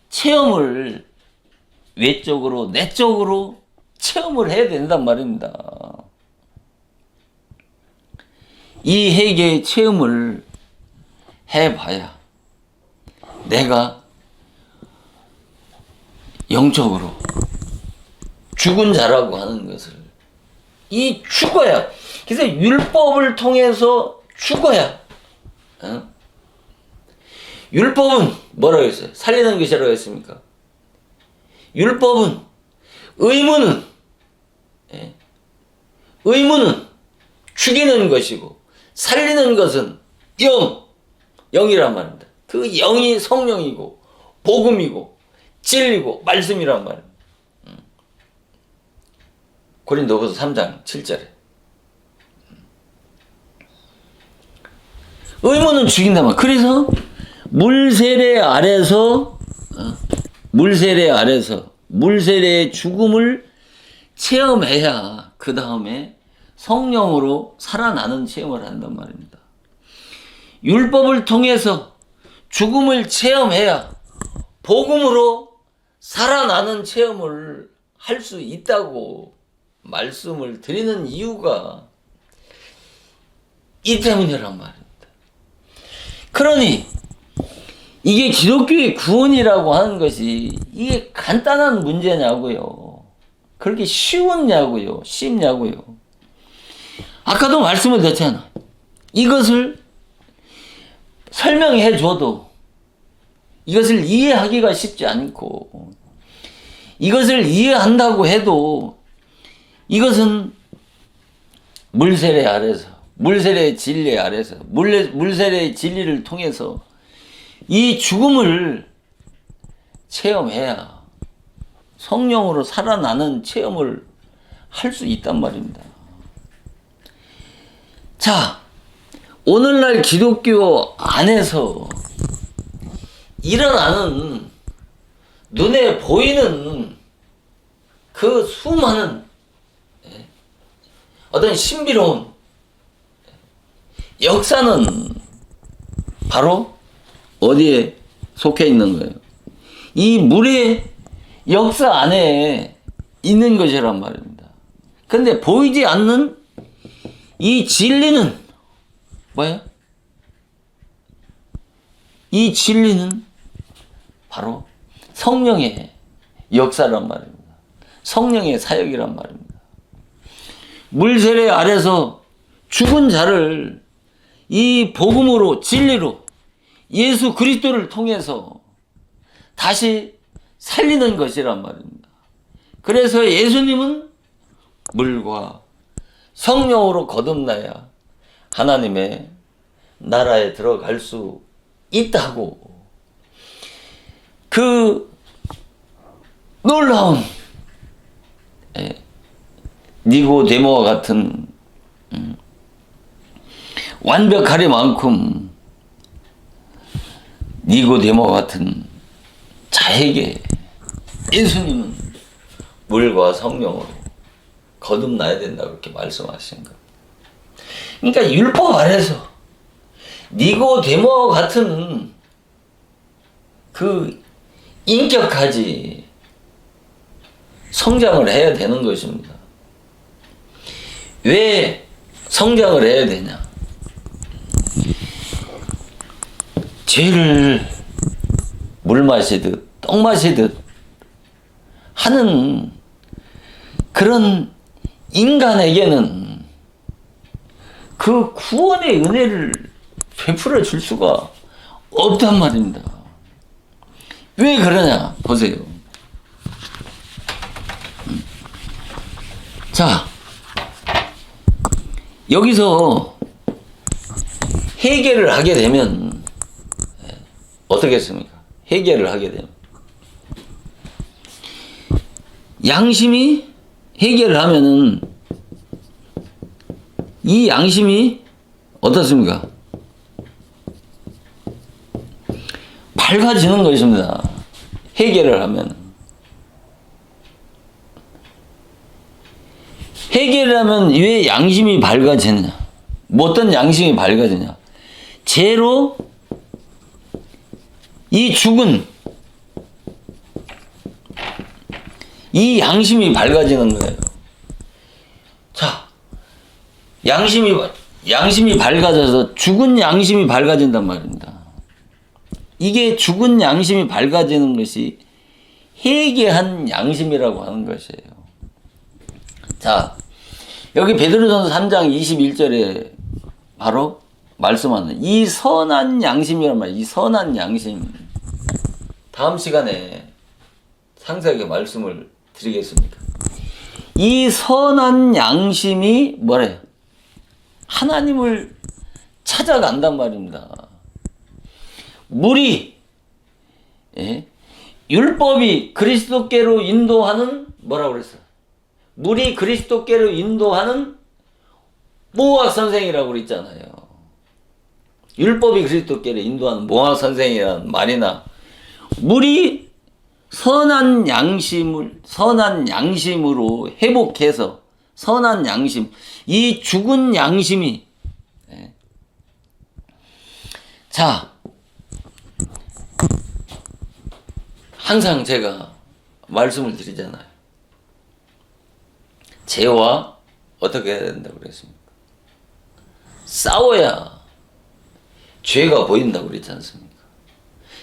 [SPEAKER 2] 체험을 외적으로 내적으로 체험을 해야 된단 말입니다. 이 회개의 체험을 해봐야 내가 영적으로 죽은 자라고 하는 것을 이 죽어야, 그래서 율법을 통해서 죽어야, 율법은 뭐라고 했어요? 살리는 것이라고 했습니까? 율법은 의무는 죽이는 것이고 살리는 것은 영이란 말입니다. 그 영이 성령이고 복음이고 진리고 말씀이란 말입니다. 고린도후서 3장 7절에 의무는 죽인단 말이에요. 그래서 물세례 아래서 물세례의 죽음을 체험해야 그 다음에 성령으로 살아나는 체험을 한단 말입니다. 율법을 통해서 죽음을 체험해야 복음으로 살아나는 체험을 할 수 있다고 말씀을 드리는 이유가 이 때문이란 말입니다. 그러니 이게 기독교의 구원이라고 하는 것이 이게 간단한 문제냐고요. 그렇게 쉬웠냐고요. 쉽냐고요. 아까도 말씀을 드렸잖아. 이것을 설명해 줘도 이것을 이해하기가 쉽지 않고, 이것을 이해한다고 해도 이것은 물세례 아래서, 물세례의 진리 아래서, 물세례의 진리를 통해서 이 죽음을 체험해야 성령으로 살아나는 체험을 할 수 있단 말입니다. 자, 오늘날 기독교 안에서 일어나는 눈에 보이는 그 수많은 어떤 신비로운 역사는 바로 어디에 속해 있는 거예요? 이 물의 역사 안에 있는 것이란 말입니다. 근데 보이지 않는 이 진리는 뭐예요? 이 진리는 바로 성령의 역사란 말입니다. 성령의 사역이란 말입니다. 물세례 아래서 죽은 자를 이 복음으로, 진리로, 예수 그리스도를 통해서 다시 살리는 것이란 말입니다. 그래서 예수님은 물과 성령으로 거듭나야 하나님의 나라에 들어갈 수 있다고, 그 놀라운 니고데모와 같은 완벽하리만큼 니고데모와 같은 자에게 예수님은 물과 성령으로 거듭나야 된다고 이렇게 말씀하신 거예요. 그러니까 율법 아래서 니고데모와 같은 그 인격까지 성장을 해야 되는 것입니다. 왜 성장을 해야 되냐? 죄를 물 마시듯 떡 마시듯 하는 그런 인간에게는 그 구원의 은혜를 베풀어 줄 수가 없단 말입니다. 왜 그러냐? 보세요. 자, 여기서 해결을 하게 되면 어떻겠습니까? 해결을 하게 되면 양심이 해결을 하면은 이 양심이 어떻습니까? 밝아지는 것입니다. 해결을 하면. 해결을 하면 왜 양심이 밝아지느냐? 뭐 어떤 양심이 밝아지냐? 죄로 이 죽은 이 양심이 밝아지는 거예요. 자, 양심이 밝아져서 죽은 양심이 밝아진단 말입니다. 이게 죽은 양심이 밝아지는 것이 회개한 양심이라고 하는 것이에요. 자, 여기 베드로전서 3장 21절에 바로 말씀하는 이 선한 양심이란 말이에요. 이 선한 양심. 다음 시간에 상세하게 말씀을 드리겠습니다. 이 선한 양심이 뭐래요? 하나님을 찾아간단 말입니다. 물이 율법이 그리스도께로 인도하는 뭐라고 그랬어요? 물이 그리스도께로 인도하는 모학 선생이라고 그랬잖아요. 율법이 그리스도께로 인도하는 모학 선생이라는 말이나 물이 선한 양심으로 회복해서 선한 양심, 이 죽은 양심이 자, 항상 제가 말씀을 드리잖아요. 죄와 어떻게 해야 된다고 그랬습니까? 싸워야 죄가 보인다고 그랬지 않습니까?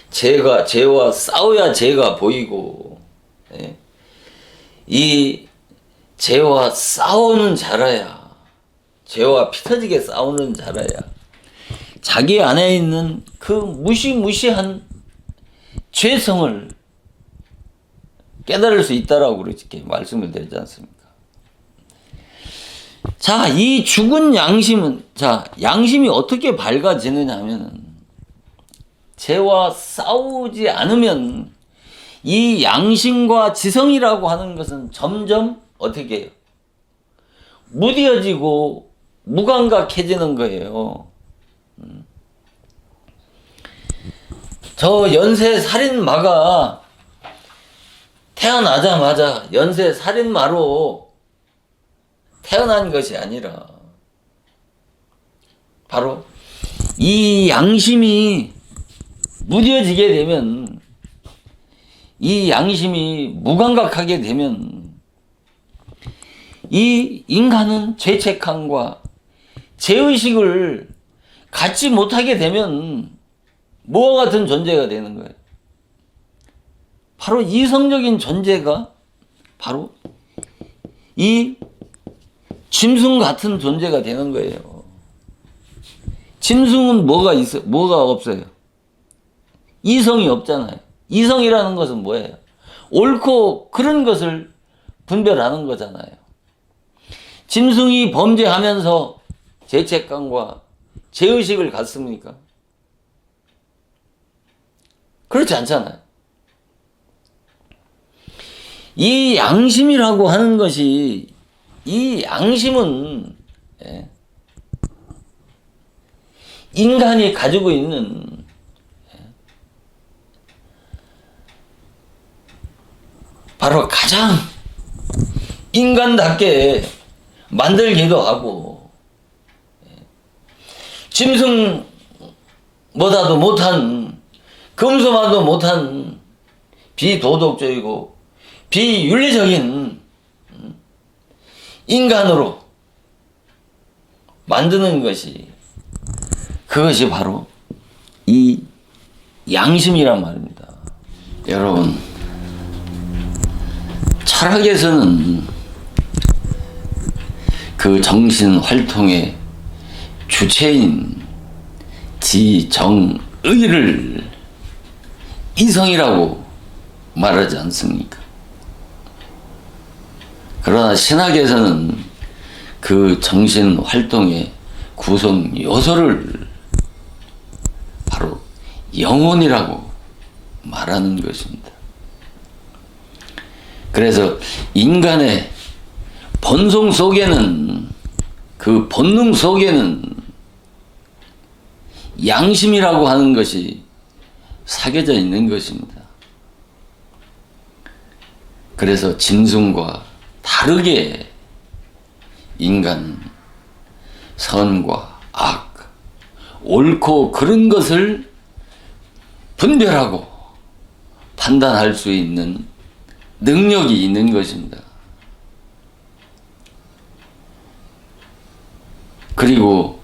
[SPEAKER 2] 죄와 싸워야 죄가 보이고, 이 죄와 싸우는 자라야, 죄와 피 터지게 싸우는 자라야 자기 안에 있는 그 무시무시한 죄성을 깨달을 수 있다라고 그렇게 말씀을 드리지 않습니까? 자, 이 죽은 양심은, 자, 양심이 어떻게 밝아지느냐 하면은, 죄와 싸우지 않으면 이 양심과 지성이라고 하는 것은 점점 어떻게 해요? 무뎌지고 무감각해지는 거예요. 저 연쇄 살인마가 태어나자마자 연쇄 살인마로 태어난 것이 아니라 바로 이 양심이 무뎌지게 되면, 이 양심이 무감각하게 되면 이 인간은 죄책감과 죄의식을 갖지 못하게 되면 뭐와 같은 존재가 되는 거예요? 바로 이성적인 존재가 바로 이 짐승 같은 존재가 되는 거예요. 짐승은 뭐가 있어? 뭐가 없어요? 이성이 없잖아요. 이성이라는 것은 뭐예요? 옳고 그른 것을 분별하는 거잖아요. 짐승이 범죄하면서 죄책감과 죄의식을 갖습니까? 그렇지 않잖아요. 이 양심이라고 하는 것이, 이 양심은 인간이 가지고 있는 바로 가장 인간답게 만들기도 하고, 짐승보다도 못한, 금수마도 못한 비도덕적이고 비윤리적인 인간으로 만드는 것이, 그것이 바로 이 양심이란 말입니다. 여러분, 철학에서는 그 정신 활동의 주체인 지정의를 이성이라고 말하지 않습니까? 그러나 신학에서는 그 정신 활동의 구성 요소를 바로 영혼이라고 말하는 것입니다. 그래서 인간의 본성 속에는, 그 본능 속에는 양심이라고 하는 것이 새겨져 있는 것입니다. 그래서 짐승과 다르게 인간은 선과 악, 옳고 그른 것을 분별하고 판단할 수 있는 능력이 있는 것입니다. 그리고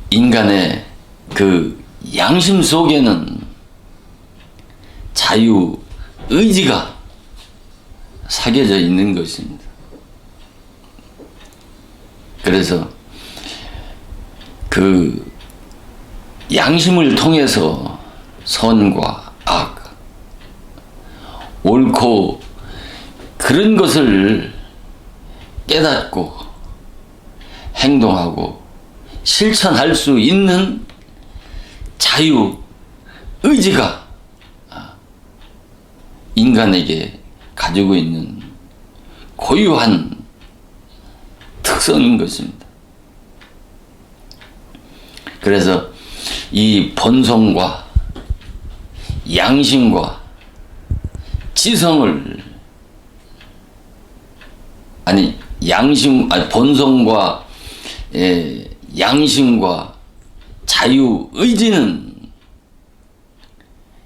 [SPEAKER 2] 인간의 그 양심 속에는 자유 의지가 새겨져 있는 것입니다. 그래서 그 양심을 통해서 선과 악, 옳고 그런 것을 깨닫고 행동하고 실천할 수 있는 자유 의지가 인간에게 가지고 있는 고유한 특성인 것입니다. 그래서 이 본성과 양심과 지성을, 본성과 양심과 자유 의지는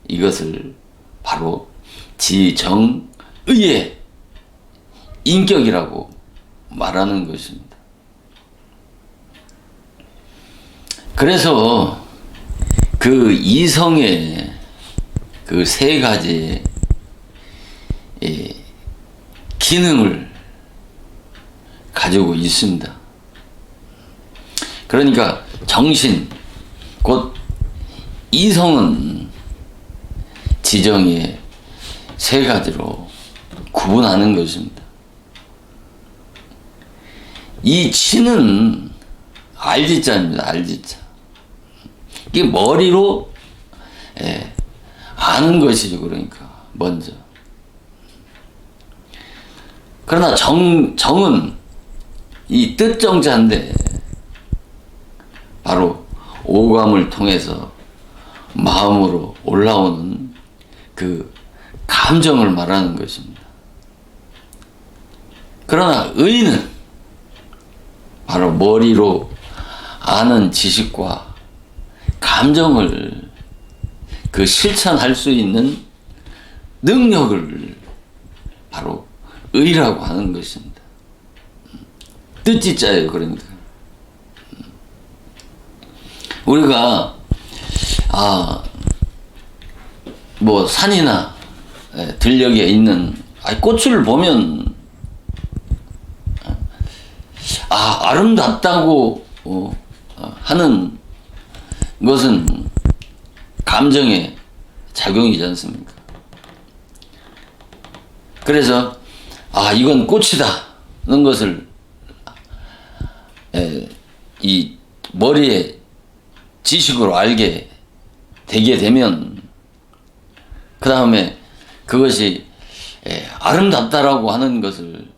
[SPEAKER 2] 이것을 바로 지정의의 인격이라고 말하는 것입니다. 그래서 그 이성의 그 세 가지의 기능을 가지고 있습니다. 그러니까 정신, 곧 이성은 지정의 세 가지로 구분하는 것입니다. 이 치는 알지자입니다. 알지자. 이게 머리로 아는 것이죠. 그러니까 먼저. 그러나 정은 이 뜻정자인데 바로 오감을 통해서 마음으로 올라오는 그 감정을 말하는 것입니다. 그러나 의는 바로 머리로 아는 지식과 감정을 그 실천할 수 있는 능력을 바로 의라고 하는 것입니다. 뜻지자예요. 그러니까 우리가 뭐 산이나 들녘에 있는 꽃을 보면 아름답다고 하는 것은 감정의 작용이지 않습니까? 그래서 이건 꽃이다는 것을 이 머리에 지식으로 알게 되게 되면 그 다음에 그것이 아름답다라고 하는 것을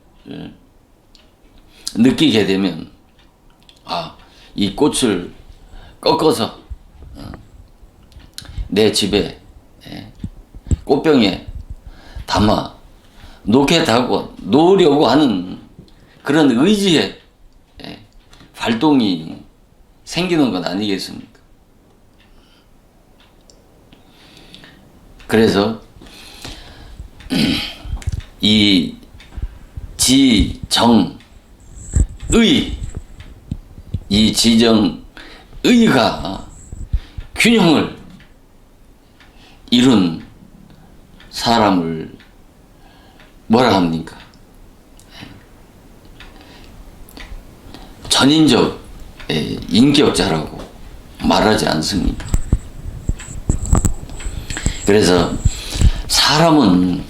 [SPEAKER 2] 느끼게 되면 이 꽃을 꺾어서 내 집에 꽃병에 담아 놓으려고 하는 그런 의지의 발동이 생기는 것 아니겠습니까? 그래서 이 지정의, 이 지정의가 균형을 이룬 사람을 뭐라 합니까? 전인적 인격자라고 말하지 않습니까? 그래서 사람은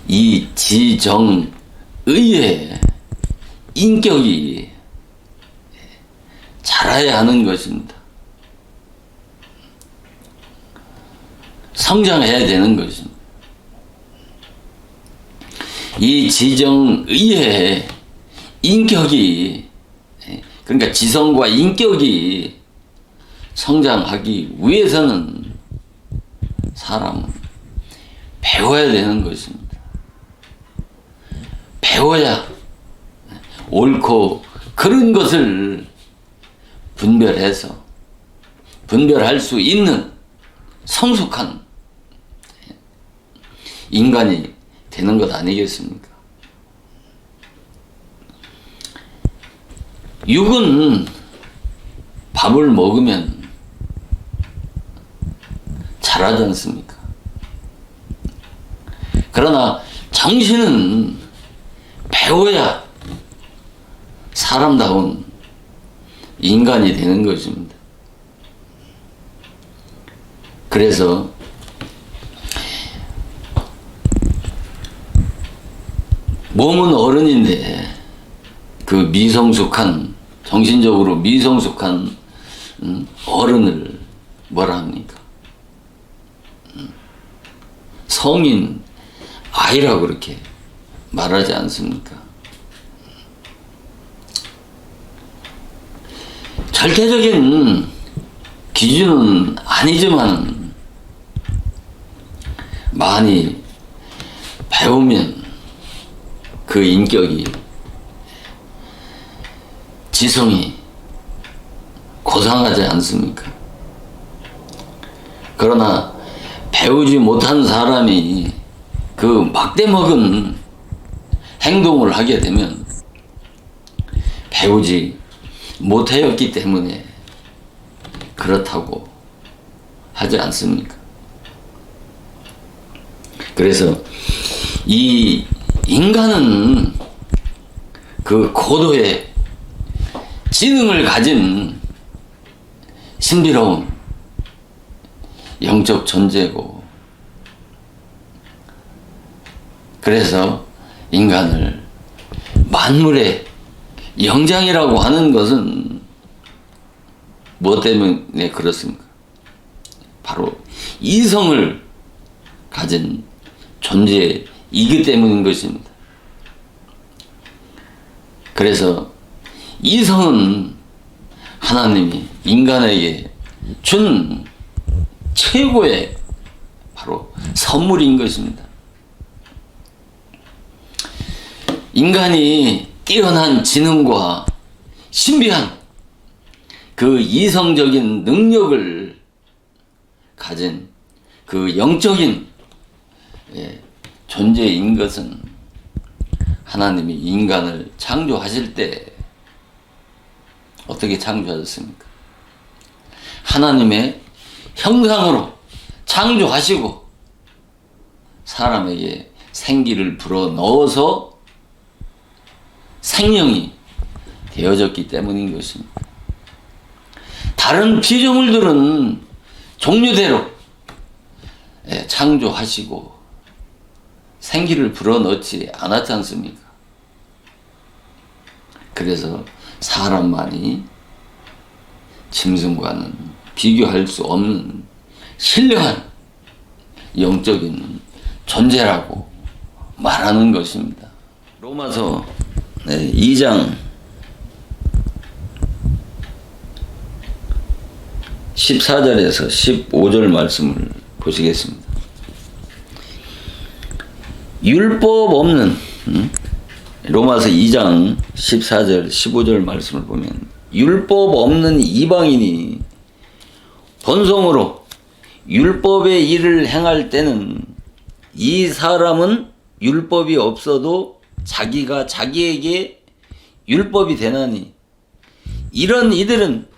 [SPEAKER 2] 이 지정의의 인격이 자라야 하는 것입니다. 성장해야 되는 것입니다. 이 지정의회의 인격이, 그러니까 지성과 인격이 성장하기 위해서는 사람은 배워야 되는 것입니다. 배워야 옳고 그른 것을 분별할 수 있는 성숙한 인간이 되는 것 아니겠습니까? 육은 밥을 먹으면 자라지 않습니까? 그러나 정신은 배워야 사람다운 인간이 되는 것입니다. 그래서 몸은 어른인데 그 미성숙한, 정신적으로 미성숙한 어른을 뭐라 합니까? 성인 아이라고 그렇게 말하지 않습니까? 절대적인 기준은 아니지만 많이 배우면 그 인격이, 지성이 고상하지 않습니까? 그러나 배우지 못한 사람이 그 막대먹은 행동을 하게 되면 배우지 못하였기 때문에 그렇다고 하지 않습니까? 그래서 이 인간은 그 고도의 지능을 가진 신비로운 영적 존재고, 그래서 인간을 만물의 영장이라고 하는 것은 무엇 때문에 그렇습니까? 바로 이성을 가진 존재이기 때문인 것입니다. 그래서 이성은 하나님이 인간에게 준 최고의 바로 선물인 것입니다. 인간이 뛰어난 지능과 신비한 그 이성적인 능력을 가진 그 영적인 존재인 것은 하나님이 인간을 창조하실 때 어떻게 창조하셨습니까? 하나님의 형상으로 창조하시고 사람에게 생기를 불어 넣어서 생명이 되어졌기 때문인 것입니다. 다른 피조물들은 종류대로 창조하시고 생기를 불어넣지 않았지 않습니까? 그래서 사람만이 짐승과는 비교할 수 없는 신령한 영적인 존재라고 말하는 것입니다. 로마서 2장 14절에서 15절 말씀을 보시겠습니다. 율법 없는, 로마서 2장 14절 15절 말씀을 보면 율법 없는 이방인이 본성으로 율법의 일을 행할 때는 이 사람은 율법이 없어도 자기가 자기에게 율법이 되나니 이런 이들은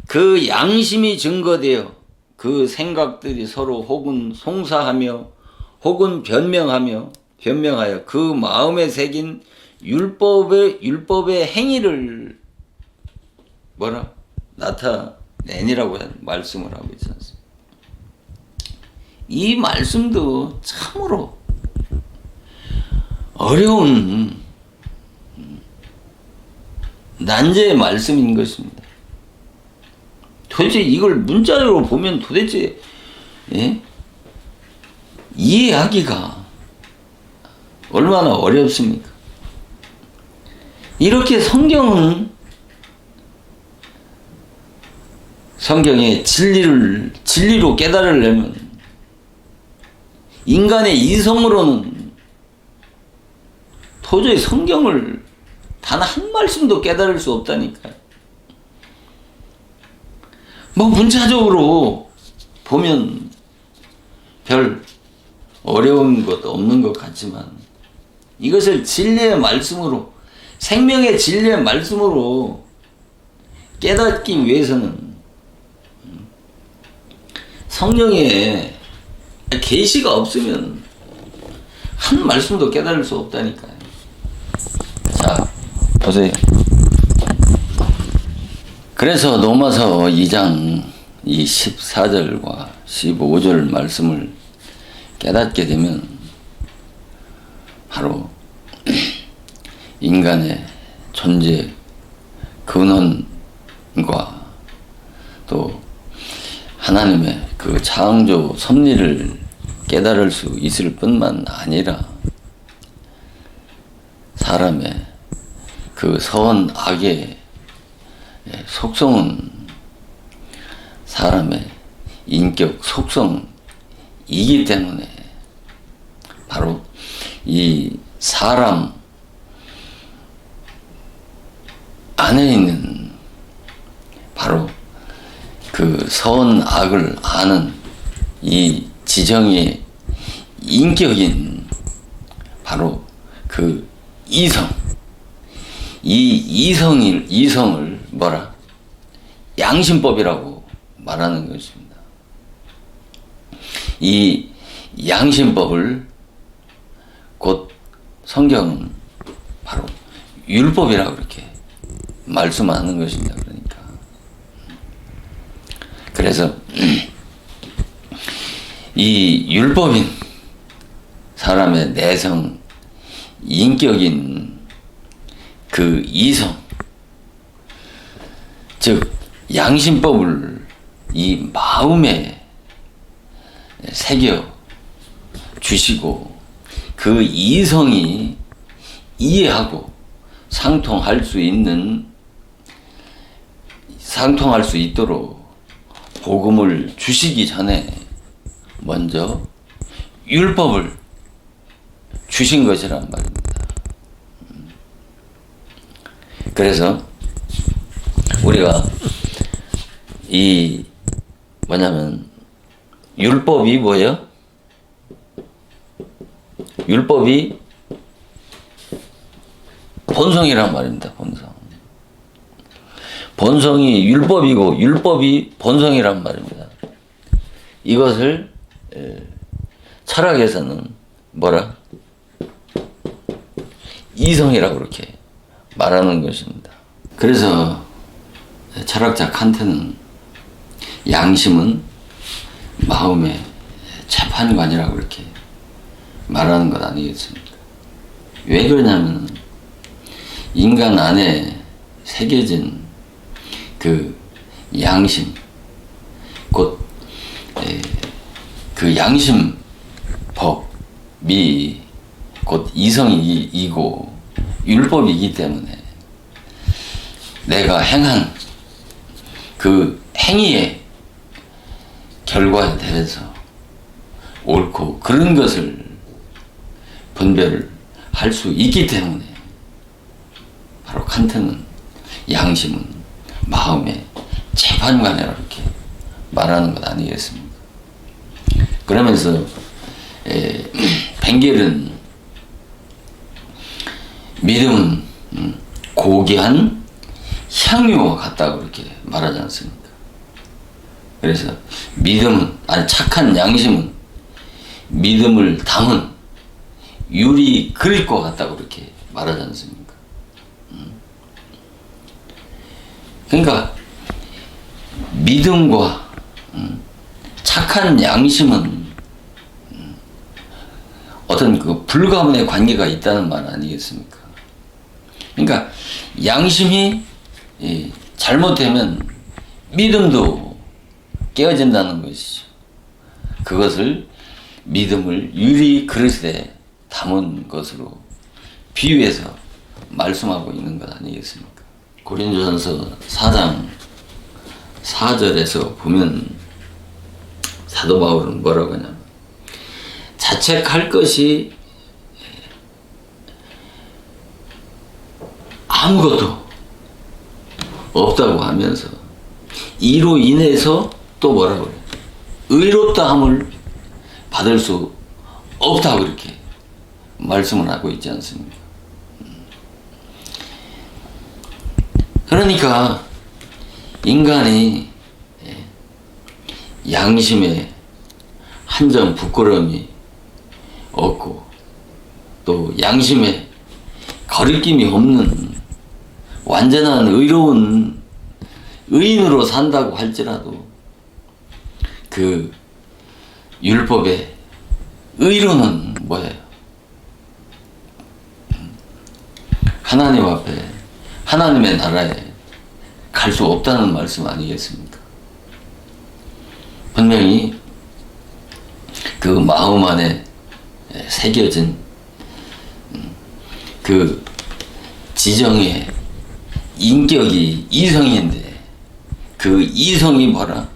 [SPEAKER 2] 그 양심이 증거되어 그 생각들이 서로 혹은 송사하며 혹은 변명하여 그 마음에 새긴 율법의 행위를 나타내니라고 말씀을 하고 있지 않습니까? 이 말씀도 참으로 어려운 난제의 말씀인 것입니다. 도대체 이걸 문자로 보면 도대체 이해하기가 얼마나 어렵습니까? 이렇게 성경의 진리로 깨달으려면 인간의 이성으로는 도저히 성경을 단 한 말씀도 깨달을 수 없다니까요. 뭐 문자적으로 보면 별 어려운 것 없는 것 같지만 이것을 진리의 말씀으로, 생명의 진리의 말씀으로 깨닫기 위해서는 성령의 계시가 없으면 한 말씀도 깨달을 수 없다니까요. 자, 보세요. 그래서 로마서 2장 이 14절과 15절 말씀을 깨닫게 되면 바로 인간의 존재 근원과 또 하나님의 그 창조 섭리를 깨달을 수 있을 뿐만 아니라 사람의 그 선 악의 속성은 사람의 인격 속성이기 때문에 바로 이 사람 안에 있는 바로 그 선악을 아는 이 지정의 인격인 바로 그 이성, 이 이성을 뭐라? 양심법이라고 말하는 것입니다. 이 양심법을 곧 성경은 바로 율법이라고 그렇게 말씀하는 것입니다. 그러니까 그래서 이 율법인 사람의 내성 인격인 그 이성, 즉 양심법을 이 마음에 새겨 주시고 그 이성이 이해하고 상통할 수 있도록 복음을 주시기 전에 먼저 율법을 주신 것이란 말입니다. 그래서 우리가 이 뭐냐면 율법이 뭐예요? 율법이 본성이란 말입니다. 본성이 율법이고 율법이 본성이란 말입니다. 이것을 철학에서는 뭐라? 이성이라고 그렇게 말하는 것입니다. 그래서 철학자 칸트는 양심은 마음의 재판관이라고 그렇게 말하는 것 아니겠습니까? 왜 그러냐면 인간 안에 새겨진 그 양심, 곧 그 양심법이 곧 이성이고 율법이기 때문에 내가 행한 그 행위의 결과에 대해서 옳고 그런 것을 분별을 할 수 있기 때문에 바로 칸트는 양심은 마음의 재판관이라고 이렇게 말하는 것 아니겠습니까? 그러면서 벵겔은 믿음은 고귀한 향유와 같다고 그렇게 말하지 않습니까? 그래서 착한 양심은 믿음을 담은 유리 그릇과 같다고 그렇게 말하지 않습니까? 그러니까 믿음과 착한 양심은 어떤 그 불가분의 관계가 있다는 말 아니겠습니까? 그러니까 양심이 잘못되면 믿음도 깨어진다는 것이죠. 그것을 믿음을 유리 그릇에 담은 것으로 비유해서 말씀하고 있는 것 아니겠습니까? 고린도전서 4장 4절에서 보면 사도 바울은 뭐라고 하냐면 자책할 것이 아무것도 없다고 하면서 이로 인해서 또 뭐라고 그래요? 의롭다함을 받을 수 없다고 이렇게 말씀을 하고 있지 않습니까? 그러니까 인간이 양심에 한 점 부끄러움이 없고 또 양심에 거리낌이 없는 완전한 의로운 의인으로 산다고 할지라도 그 율법의 의로는 뭐예요? 하나님 앞에 하나님의 나라에 갈 수 없다는 말씀 아니겠습니까? 분명히 그 마음 안에 새겨진 그 지정의 인격이 이성인데 그 이성이 뭐라?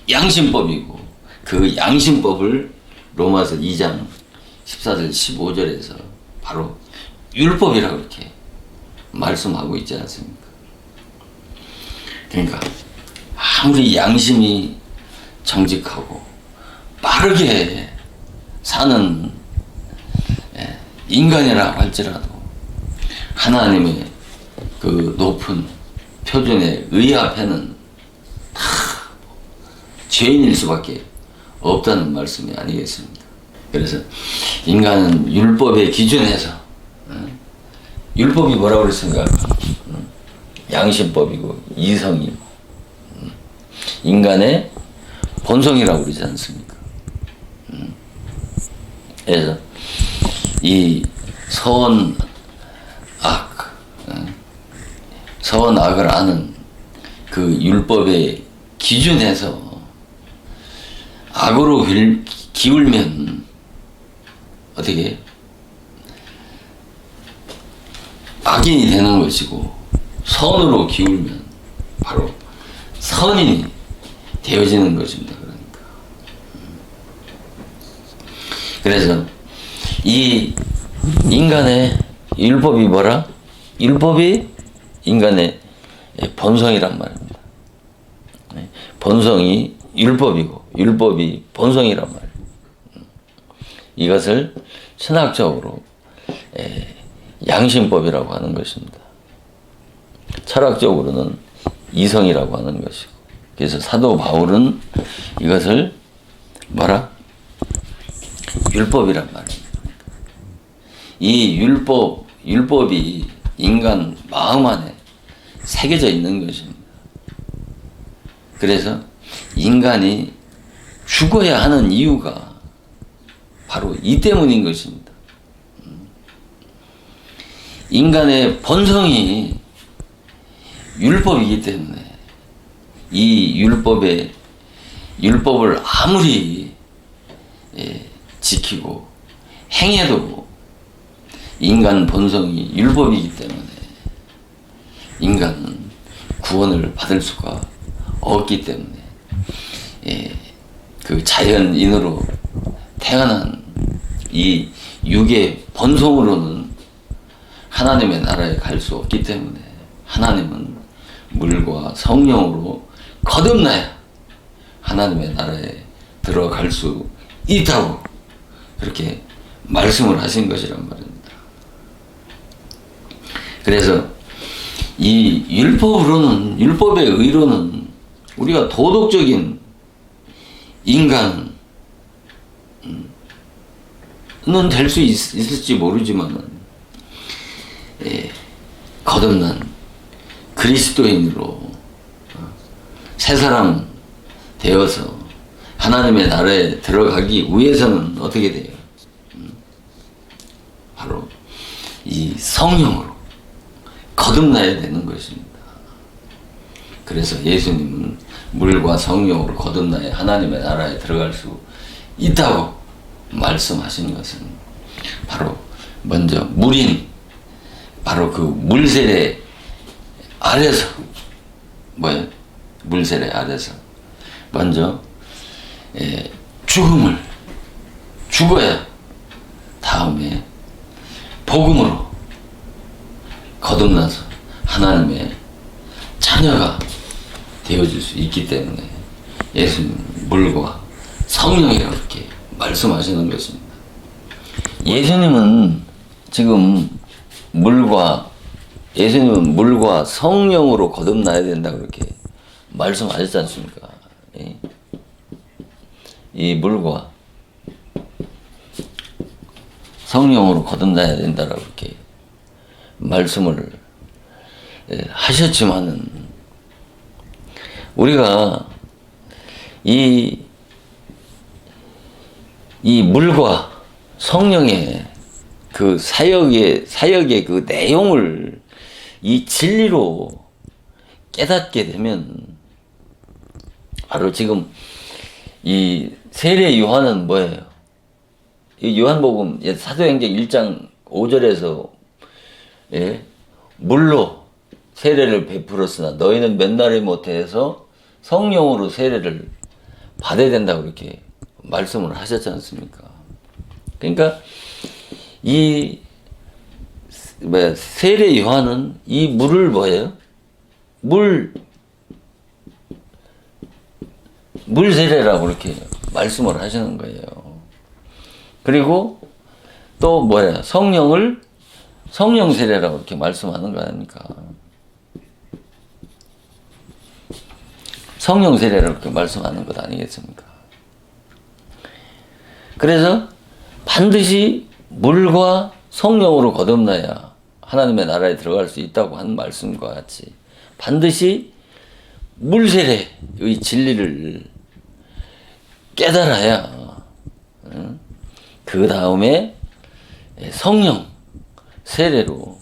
[SPEAKER 2] 양심법이고 그 양심법을 로마서 2장 14절 15절에서 바로 율법이라고 이렇게 말씀하고 있지 않습니까? 그러니까 아무리 양심이 정직하고 빠르게 사는 인간이라고 할지라도 하나님의 그 높은 표준의 의 앞에는 다 죄인일 수밖에 없다는 말씀이 아니겠습니까? 그래서 인간은 율법의 기준에서 율법이 뭐라고 그랬습니까? 양심법이고 이성이고 인간의 본성이라고 그러지 않습니까? 그래서 이 선악, 선악을 아는 그 율법의 기준에서 악으로 기울면 어떻게 악인이 되는 것이고 선으로 기울면 바로 선인이 되어지는 것입니다. 그러니까 그래서 이 인간의 율법이 뭐라? 율법이 인간의 본성이란 말입니다. 본성이 율법이고 율법이 본성이란 말이에요. 이것을 신학적으로 양심법이라고 하는 것입니다. 철학적으로는 이성이라고 하는 것이고 그래서 사도 바울은 이것을 뭐라? 율법이란 말입니다. 이 율법이 인간 마음 안에 새겨져 있는 것입니다. 그래서 인간이 죽어야 하는 이유가 바로 이 때문인 것입니다. 인간의 본성이 율법이기 때문에 이 율법을 아무리 지키고 행해도 인간 본성이 율법이기 때문에 인간은 구원을 받을 수가 없기 때문에 그 자연인으로 태어난 이 육의 본성으로는 하나님의 나라에 갈 수 없기 때문에 하나님은 물과 성령으로 거듭나야 하나님의 나라에 들어갈 수 있다고 그렇게 말씀을 하신 것이란 말입니다. 그래서 이 율법의 의로는 우리가 도덕적인 인간은 될 수 있을지 모르지만 거듭난 그리스도인으로 새 사람 되어서 하나님의 나라에 들어가기 위해서는 어떻게 돼요? 바로 이 성령으로 거듭나야 되는 것입니다. 그래서 예수님은 물과 성령으로 거듭나야 하나님의 나라에 들어갈 수 있다고 말씀하신 것은 바로 먼저 물인 바로 그 물세례 아래서 뭐예요? 물세례 아래서 먼저 죽음을 죽어야 다음에 복음으로 거듭나서 하나님의 자녀가 되어질 수 있기 때문에 예수님 물과 성령이라고 이렇게 말씀하시는 것입니다. 예수님은 지금 예수님은 물과 성령으로 거듭나야 된다고 그렇게 말씀하셨지 않습니까? 이 물과 성령으로 거듭나야 된다라고 이렇게 말씀을 하셨지만은 우리가 이 물과 성령의 그 사역의 그 내용을 이 진리로 깨닫게 되면 바로 지금 이 세례 요한은 뭐예요? 이 요한복음 사도행전 1장 5절에서 물로 세례를 베풀었으나 너희는 몇 날이 못해서 성령으로 세례를 받아야 된다고 이렇게 말씀을 하셨지 않습니까? 그러니까 이 세례 요한은 이 물을 뭐예요? 물 세례라고 이렇게 말씀을 하시는 거예요. 그리고 또 뭐야? 성령 세례라고 이렇게 말씀하는 거 아닙니까? 성령 세례라고 이렇게 말씀하는 것 아니겠습니까? 그래서 반드시 물과 성령으로 거듭나야 하나님의 나라에 들어갈 수 있다고 하는 말씀과 같이 반드시 물 세례의 진리를 깨달아야 그 다음에 성령 세례로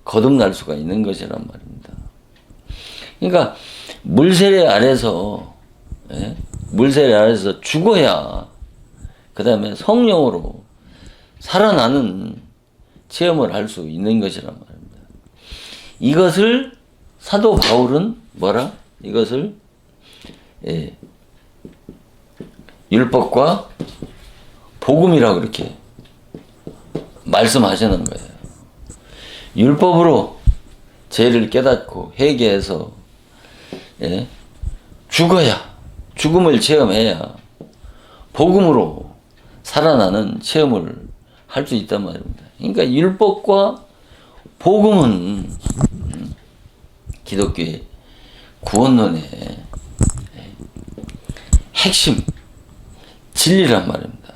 [SPEAKER 2] 거듭날 수가 있는 것이란 말입니다. 그러니까 물세례 아래서 죽어야 그 다음에 성령으로 살아나는 체험을 할 수 있는 것이란 말입니다. 이것을 사도 바울은 이것을 율법과 복음이라고 이렇게 말씀하시는 거예요. 율법으로 죄를 깨닫고 회개해서 죽음을 체험해야 복음으로 살아나는 체험을 할 수 있단 말입니다. 그러니까 율법과 복음은 기독교의 구원론의 핵심 진리란 말입니다.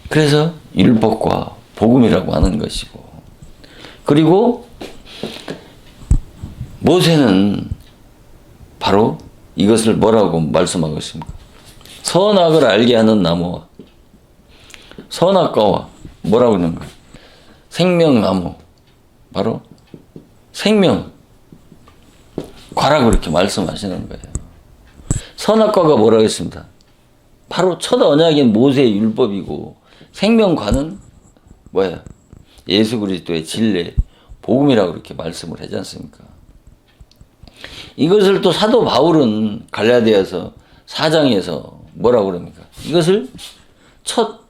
[SPEAKER 2] 그래서 율법과 복음이라고 하는 것이고, 그리고 모세는 바로 이것을 뭐라고 말씀하고 있습니까? 선악을 알게 하는 나무와 선악과와 뭐라고 하는 거예요? 생명나무, 바로 생명과라고 이렇게 말씀하시는 거예요. 선악과가 뭐라고 했습니다? 바로 첫 언약인 모세의 율법이고, 생명과는 뭐예요? 예수 그리스도의 진리, 복음이라고 이렇게 말씀을 하지 않습니까? 이것을 또 사도 바울은 갈라디아서 4장에서 뭐라고 그럽니까? 이것을 첫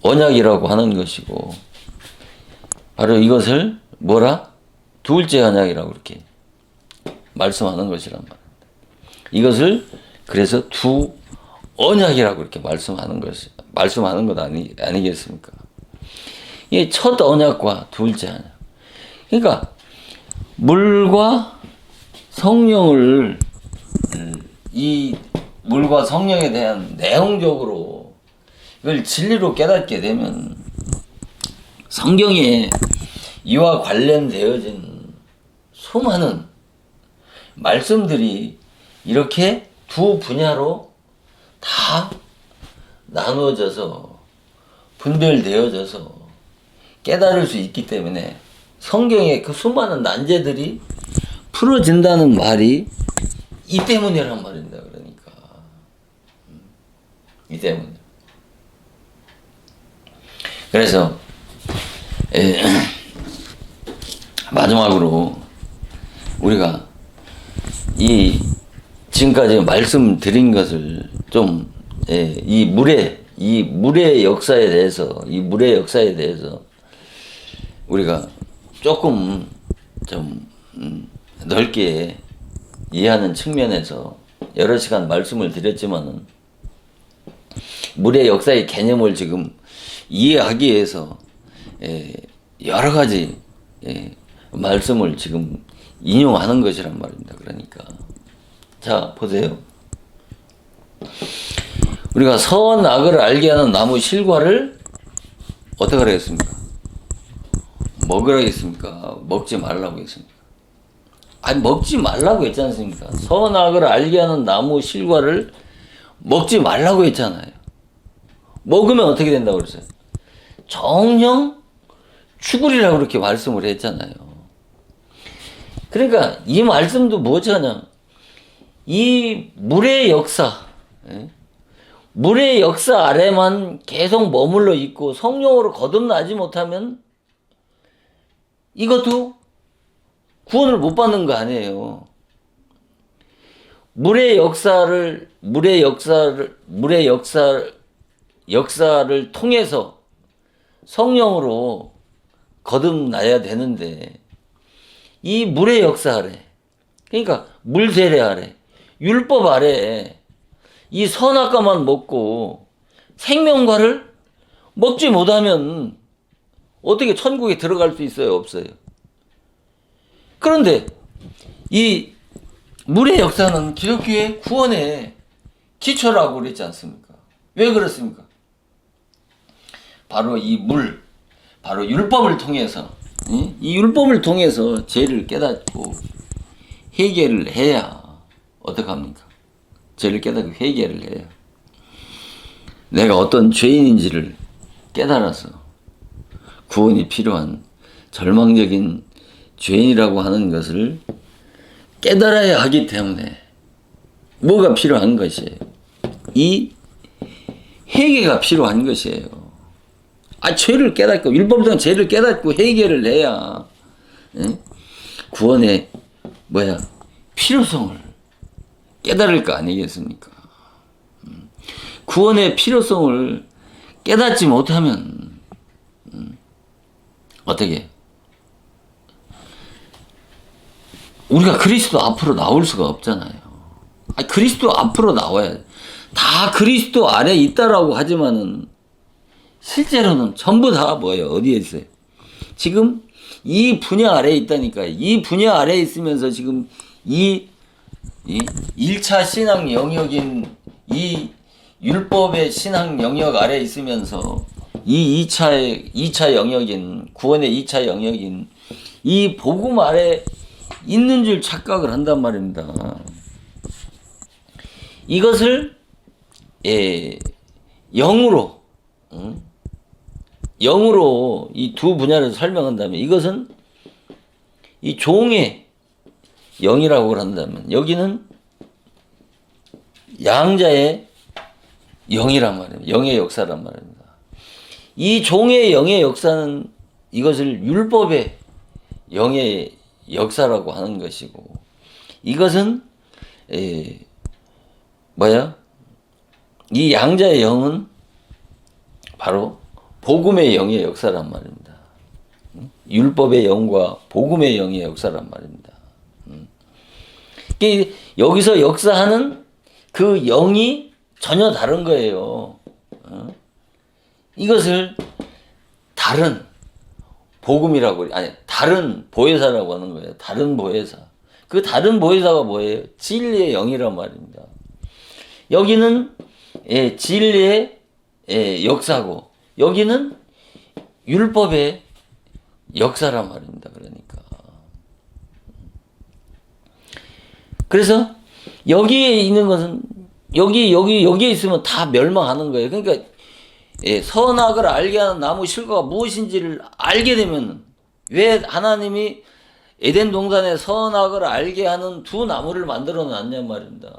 [SPEAKER 2] 언약이라고 하는 것이고, 바로 이것을 둘째 언약이라고 이렇게 말씀하는 것이란 말입니다. 이것을 그래서 두 언약이라고 이렇게 말씀하는 것 아니겠습니까? 이게 첫 언약과 둘째 언약. 그러니까 물과 성령을, 이 물과 성령에 대한 내용적으로 이걸 진리로 깨닫게 되면 성경에 이와 관련되어진 수많은 말씀들이 이렇게 두 분야로 다 나누어져서 분별되어져서 깨달을 수 있기 때문에 성경의 그 수많은 난제들이 풀어진다는 말이 이 때문이란 말입니다. 그러니까 이 때문에. 그래서 마지막으로 우리가 이 지금까지 말씀드린 것을 좀 이 물의 역사에 대해서 우리가 조금 좀 넓게 이해하는 측면에서 여러 시간 말씀을 드렸지만은 물의 역사의 개념을 지금 이해하기 위해서 여러 가지 말씀을 지금 인용하는 것이란 말입니다. 그러니까 자 보세요. 우리가 선악을 알게 하는 나무 실과를 어떻게 하겠습니까? 먹으라고 했습니까? 먹지 말라고 했습니까? 아니 먹지 말라고 했지 않습니까? 선악을 알게 하는 나무 실과를 먹지 말라고 했잖아요. 먹으면 어떻게 된다고 그랬어요? 정령 죽으리라고 그렇게 말씀을 했잖아요. 그러니까 이 말씀도 뭐잖아. 이 물의 역사, 물의 역사 아래만 계속 머물러 있고 성령으로 거듭나지 못하면 이것도 구원을 못 받는 거 아니에요. 역사를 통해서 성령으로 거듭나야 되는데 이 물의 역사 아래, 그러니까 물세례 아래, 율법 아래 이 선악과만 먹고 생명과를 먹지 못하면 어떻게 천국에 들어갈 수 있어요? 없어요. 그런데 이 물의 역사는 기독교의 구원의 기초라고 그랬지 않습니까? 왜 그렇습니까? 바로 이 물, 바로 율법을 통해서, 이 율법을 통해서 죄를 깨닫고 회개를 해야 어떡합니까? 죄를 깨닫고 회개를 해야 내가 어떤 죄인인지를 깨달아서 구원이 필요한 절망적인 죄인이라고 하는 것을 깨달아야 하기 때문에 뭐가 필요한 것이에요? 이 회개가 필요한 것이에요. 죄를 깨닫고 율법상 죄를 깨닫고 회개를 해야 구원의 필요성을 깨달을 거 아니겠습니까? 구원의 필요성을 깨닫지 못하면 어떻게 우리가 그리스도 앞으로 나올 수가 없잖아요. 그리스도 앞으로 나와야 돼. 다 그리스도 아래 있다라고 하지만은 실제로는 전부 다 뭐예요? 어디에 있어요? 지금 이 분야 아래에 있다니까요. 이 분야 아래에 있으면서 지금 이 1차 신앙 영역인 이 율법의 신앙 영역 아래에 있으면서 이 2차 영역인 구원의 2차 영역인 이 복음 아래 있는 줄 착각을 한단 말입니다. 이것을 영으로 이 두 분야를 설명한다면 이것은 이 종의 영이라고 한다면 여기는 양자의 영이란 말입니다. 영의 역사란 말입니다. 이 종의 영의 역사는 이것을 율법의 영의 역사라고 하는 것이고 이것은 이 양자의 영은 바로 복음의 영의 역사란 말입니다. 율법의 영과 복음의 영의 역사란 말입니다. 여기서 역사하는 그 영이 전혀 다른 거예요. 이것을 다른 복음이라고, 다른 보혜사라고 하는 거예요. 다른 보혜사. 그 다른 보혜사가 뭐예요? 진리의 영이란 말입니다. 여기는 진리의 역사고, 여기는 율법의 역사란 말입니다. 그러니까. 그래서 여기에 있는 것은 여기에 있으면 다 멸망하는 거예요. 그러니까 선악을 알게 하는 나무 실과가 무엇인지를 알게 되면 왜 하나님이 에덴 동산에 선악을 알게 하는 두 나무를 만들어 놨냔 말입니다.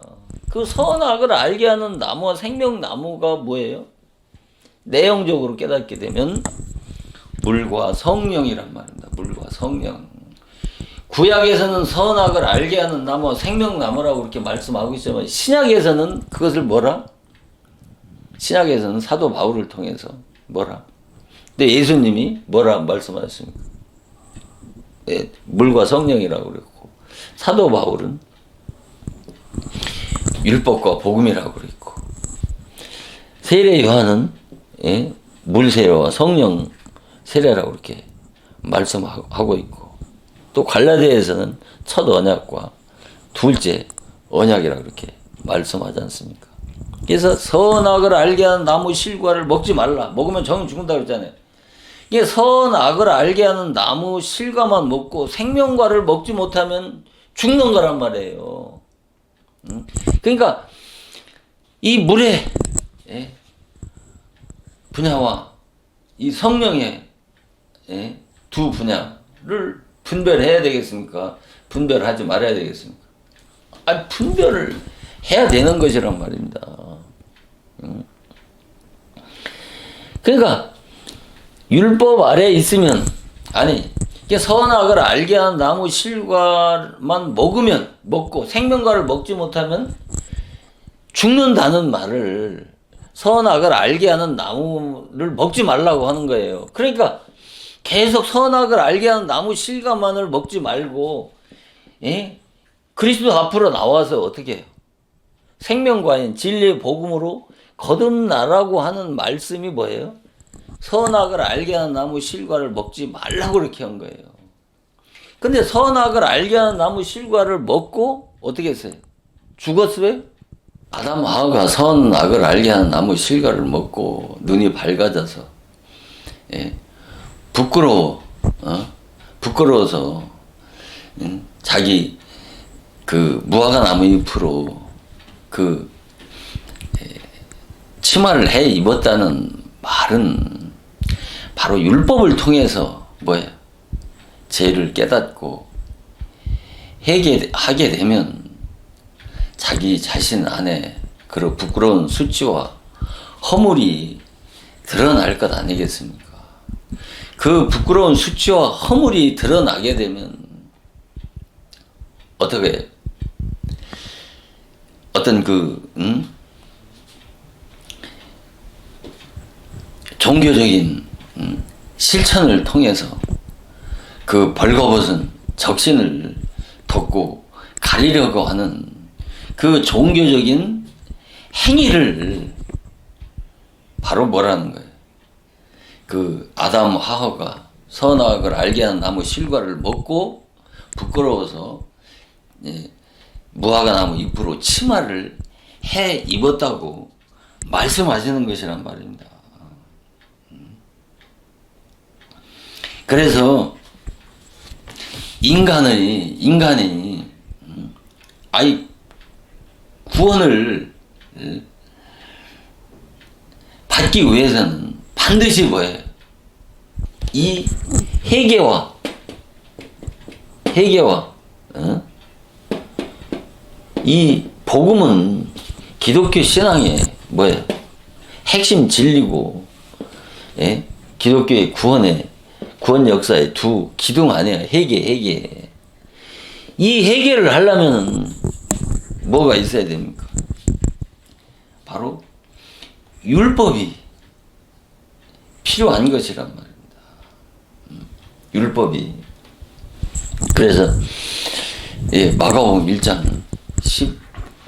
[SPEAKER 2] 그 선악을 알게 하는 나무와 생명나무가 뭐예요? 내용적으로 깨닫게 되면 물과 성령이란 말입니다. 물과 성령. 구약에서는 선악을 알게 하는 나무와 생명나무라고 그렇게 말씀하고 있지만 신약에서는 그것을 뭐라? 신약에서는 사도 바울을 통해서 뭐라? 근데 예수님이 뭐라 말씀하셨습니까? 예, 물과 성령이라고 그랬고 사도 바울은 율법과 복음이라고 그랬고 세례 요한은 예, 물 세례와 성령 세례라고 이렇게 말씀하고 있고 또 갈라디아에서는 첫 언약과 둘째 언약이라고 그렇게 말씀하지 않습니까? 그래서 선악을 알게 하는 나무 실과를 먹지 말라. 먹으면 정이 죽는다고 그랬잖아요. 이게 선악을 알게 하는 나무 실과만 먹고 생명과를 먹지 못하면 죽는 거란 말이에요. 그러니까 이 물의 분야와 이 성령의 두 분야를 분별해야 되겠습니까? 분별하지 말아야 되겠습니까? 아니, 분별을 해야 되는 것이란 말입니다. 그러니까 율법 아래에 있으면 아니 이게 선악을 알게 하는 나무 실과만 먹고 생명과를 먹지 못하면 죽는다는 말을 선악을 알게 하는 나무를 먹지 말라고 하는 거예요. 그러니까 계속 선악을 알게 하는 나무 실과만을 먹지 말고 그리스도 앞으로 나와서 어떻게 해요? 생명과인 진리의 복음으로 거듭나라고 하는 말씀이 뭐예요? 선악을 알게 하는 나무 실과를 먹지 말라고 그렇게 한 거예요. 근데 선악을 알게 하는 나무 실과를 먹고 어떻게 했어요? 죽었어요? 아담 하와가 선악을 알게 하는 나무 실과를 먹고 눈이 밝아져서 부끄러워서 자기 그 무화과 나무 잎으로 그 치마를 해 입었다는 말은 바로 율법을 통해서 뭐예요? 죄를 깨닫고 회개하게 되면 자기 자신 안에 그런 부끄러운 수치와 허물이 드러날 것 아니겠습니까? 그 부끄러운 수치와 허물이 드러나게 되면 어떻게 어떤 종교적인 실천을 통해서 그 벌거벗은 적신을 덮고 가리려고 하는 그 종교적인 행위를 바로 뭐라는 거예요? 그 아담 하와가 선악을 알게 하는 나무 실과를 먹고 부끄러워서 무화과 나무 잎으로 치마를 해 입었다고 말씀하시는 것이란 말입니다. 그래서 인간이 구원을 받기 위해서는 반드시 뭐예요? 이 회개와 이 복음은 기독교 신앙의 뭐예요? 핵심 진리고 기독교의 구원 역사의 두 기둥 아니에요. 회개. 이 회개를 하려면 뭐가 있어야 됩니까? 바로 율법이 필요한 것이란 말입니다. 율법이. 그래서 마가복음 1장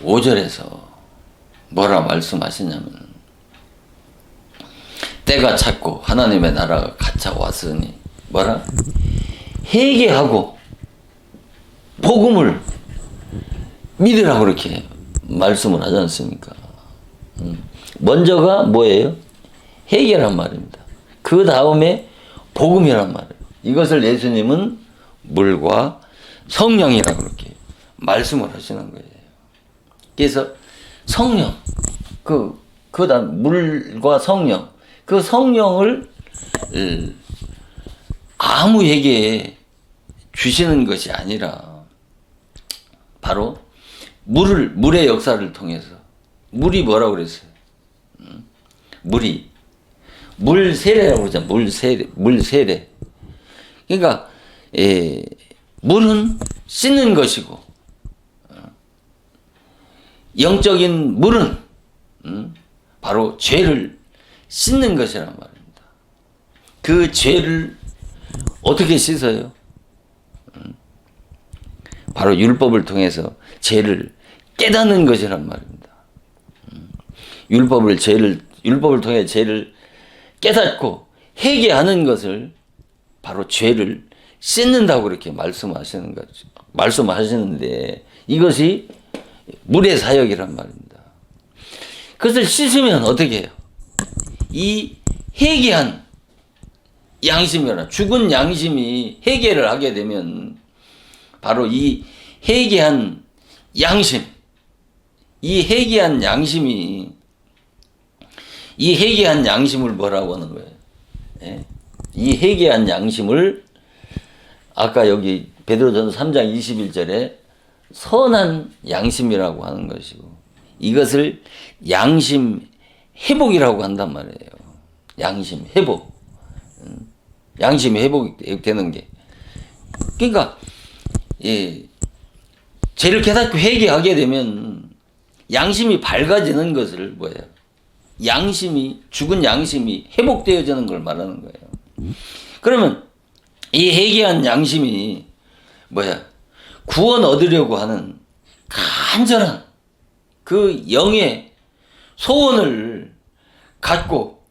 [SPEAKER 2] 15절에서 뭐라 말씀하시냐면 때가 찼고 하나님의 나라가 가차 왔으니 뭐라? 회개하고 복음을 믿으라고 그렇게 말씀을 하지 않습니까? 먼저가 뭐예요? 회개란 말입니다. 그 다음에 복음이란 말이에요. 이것을 예수님은 물과 성령이라고 그렇게 말씀을 하시는 거예요. 그래서 성령, 그 다음 물과 성령, 그 성령을 아무에게 주시는 것이 아니라 바로 물의 역사를 통해서 물이 뭐라고 그랬어요? 물 세례라고 그러잖아요. 물 세례. 그러니까 물은 씻는 것이고 영적인 물은 바로 죄를 씻는 것이란 말입니다. 그 죄를 어떻게 씻어요? 바로 율법을 통해서 죄를 깨닫는 것이란 말입니다. 율법을 통해 죄를 깨닫고 회개하는 것을 바로 죄를 씻는다고 그렇게 말씀하시는데 이것이 물의 사역이란 말입니다. 그것을 씻으면 어떻게 해요? 이 회개한 양심이라 죽은 양심이 회개를 하게 되면 바로 이 회개한 양심, 이 회개한 양심을 뭐라고 하는 거예요? 예? 이 회개한 양심을 아까 여기 베드로전서 3장 21절에 선한 양심이라고 하는 것이고 이것을 양심 회복이라고 한단 말이에요. 양심 회복. 양심 회복이 되는 게. 그러니까 죄를 깨닫고 회개하게 되면 양심이 밝아지는 것을 뭐예요? 죽은 양심이 회복되어지는 걸 말하는 거예요. 그러면 이 회개한 양심이 구원 얻으려고 하는 간절한 그 영의 소원을 갖고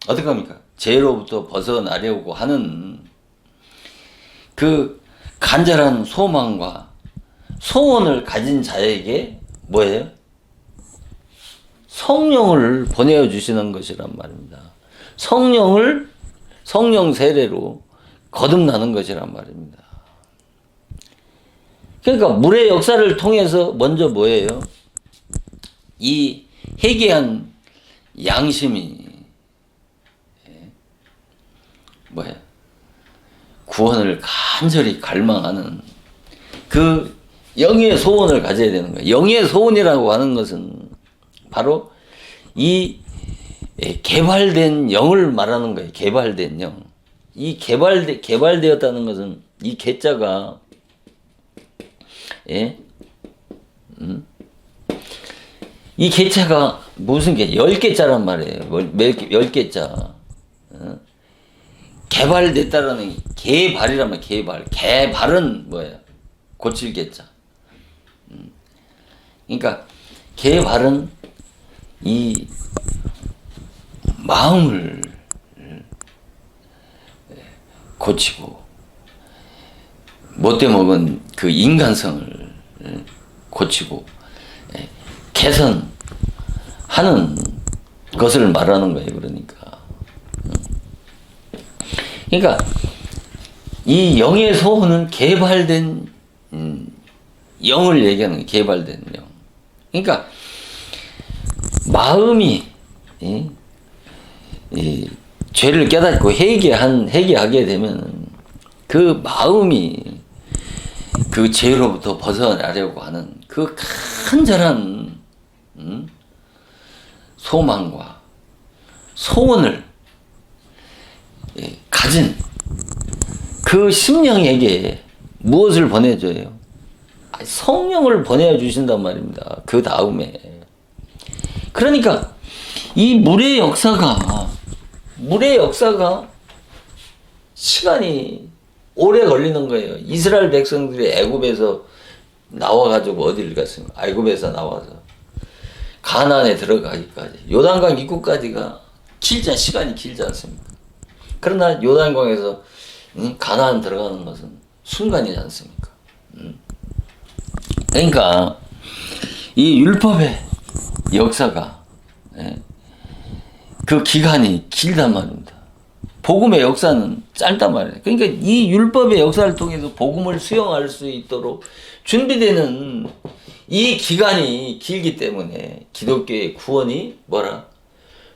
[SPEAKER 2] 어떻게 합니까? 죄로부터 벗어나려고 하는 그 간절한 소망과 소원을 가진 자에게 성령을 보내주시는 것이란 말입니다. 성령 세례로 거듭나는 것이란 말입니다. 그러니까 물의 역사를 통해서 먼저 이 회개한 양심이 구원을 간절히 갈망하는 그 영의 소원을 가져야 되는 거예요. 영의 소원이라고 하는 것은 바로 이 개발된 영을 말하는 거예요. 개발된 영. 이 개발되었다는 것은 이 개자가 이 개자가 무슨 개? 10개자란 말이에요. 10개자. 개발됐다라는 개발이란 말이에요. 개발. 개발은 고칠 개자. 그러니까 개발은 이 마음을 고치고 못돼 먹은 그 인간성을 고치고 개선하는 것을 말하는 거예요. 그러니까 이 영의 소원은 개발된 영을 얘기하는 거예요. 개발된 영. 그러니까 마음이 이 죄를 깨닫고 회개하게 되면 그 마음이 그 죄로부터 벗어나려고 하는 그 간절한 소망과 소원을 가진 그 심령에게 무엇을 보내줘요? 성령을 보내주신단 말입니다. 그 다음에. 그러니까 이 물의 역사가 시간이 오래 걸리는 거예요. 이스라엘 백성들이 애굽에서 나와가지고 어디를 갔습니까? 애굽에서 나와서 가나안에 들어가기까지 요단강 입구까지가 시간이 길지 않습니까? 그러나 요단강에서 가나안 들어가는 것은 순간이지 않습니까? 그러니까 이 율법의 역사가 그 기간이 길단 말입니다. 복음의 역사는 짧단 말이에요. 그러니까 이 율법의 역사를 통해서 복음을 수용할 수 있도록 준비되는 이 기간이 길기 때문에 기독교의 구원이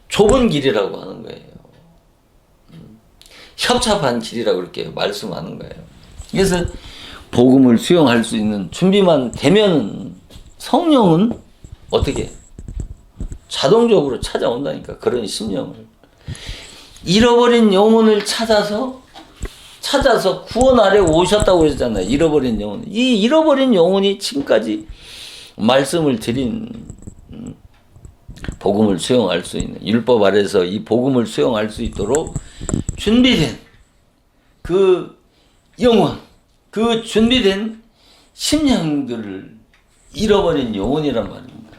[SPEAKER 2] 좁은 길이라고 하는 거예요. 협잡한 길이라고 이렇게 말씀하는 거예요. 그래서 복음을 수용할 수 있는 준비만 되면 성령은 어떻게 자동적으로 찾아온다니까. 그런 심령을 잃어버린 영혼을 찾아서 구원하려 오셨다고 그랬잖아요. 잃어버린 영혼. 이 잃어버린 영혼이 지금까지 말씀을 드린 복음을 수용할 수 있는, 율법 아래서 이 복음을 수용할 수 있도록 준비된 그 영혼, 그 준비된 심령들을 잃어버린 영혼이란 말입니다.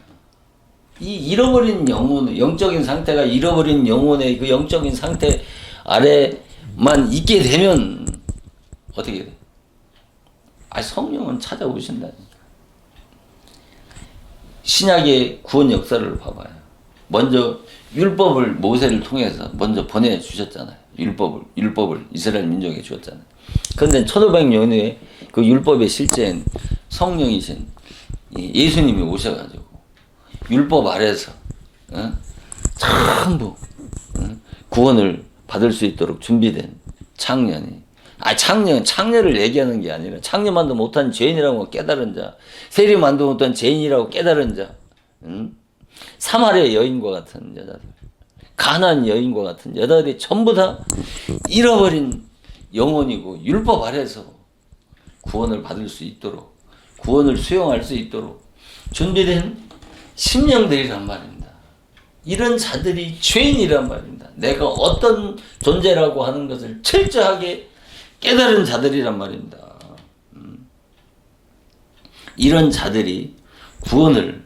[SPEAKER 2] 이 잃어버린 영혼, 영적인 상태가 잃어버린 영혼의 그 영적인 상태 아래만 있게 되면 어떻게 돼? 성령은 찾아오신다니까. 신약의 구원 역사를 봐봐요. 먼저 율법을 모세를 통해서 먼저 보내주셨잖아요. 율법을 이스라엘 민족에게 주었잖아요. 그런데 1500년 후에 그 율법의 실제인 성령이신 예수님이 오셔가지고 율법 아래서 전부 구원을 받을 수 있도록 준비된 창년이, 창녀를 얘기하는 게 아니라 창녀만도 못한 죄인이라고 깨달은 자, 세리만도 못한 죄인이라고 깨달은 자, 사마리아 여인과 같은 여자들, 가나안 여인과 같은 여자들이 전부 다 잃어버린 영혼이고 율법 아래서 구원을 받을 수 있도록, 구원을 수용할 수 있도록 준비된 심령들이란 말입니다. 이런 자들이 죄인이란 말입니다. 내가 어떤 존재라고 하는 것을 철저하게 깨달은 자들이란 말입니다. 이런 자들이 구원을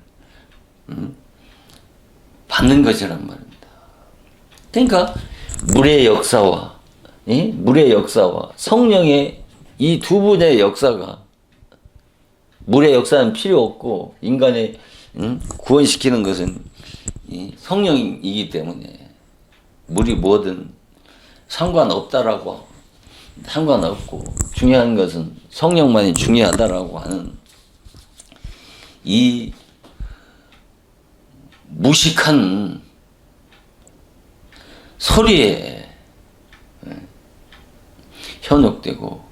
[SPEAKER 2] 받는 것이란 말입니다. 그러니까 물의 역사와 성령의 이 두 분의 역사가, 물의 역사는 필요 없고 인간의 구원시키는 것은 성령이기 때문에 물이 뭐든 상관없고 중요한 것은 성령만이 중요하다라고 하는 이 무식한 소리에 현혹되고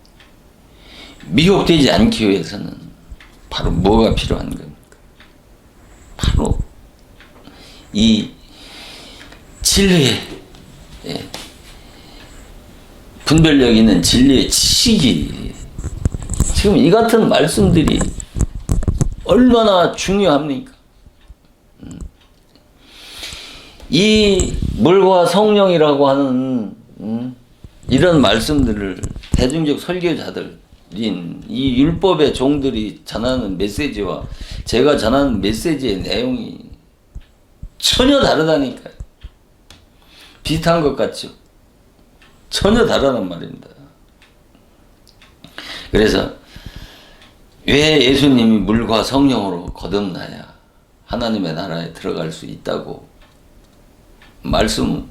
[SPEAKER 2] 미혹되지 않기 위해서는 바로 뭐가 필요한 겁니까? 바로 이 진리의 분별력 있는 진리의 지식이, 지금 이 같은 말씀들이 얼마나 중요합니까? 이 물과 성령이라고 하는 이런 말씀들을 대중적 설교자들인 이 율법의 종들이 전하는 메시지와 제가 전하는 메시지의 내용이 전혀 다르다니까요. 비슷한 것 같죠? 전혀 다르단 말입니다. 그래서 왜 예수님이 물과 성령으로 거듭나야 하나님의 나라에 들어갈 수 있다고 말씀하시는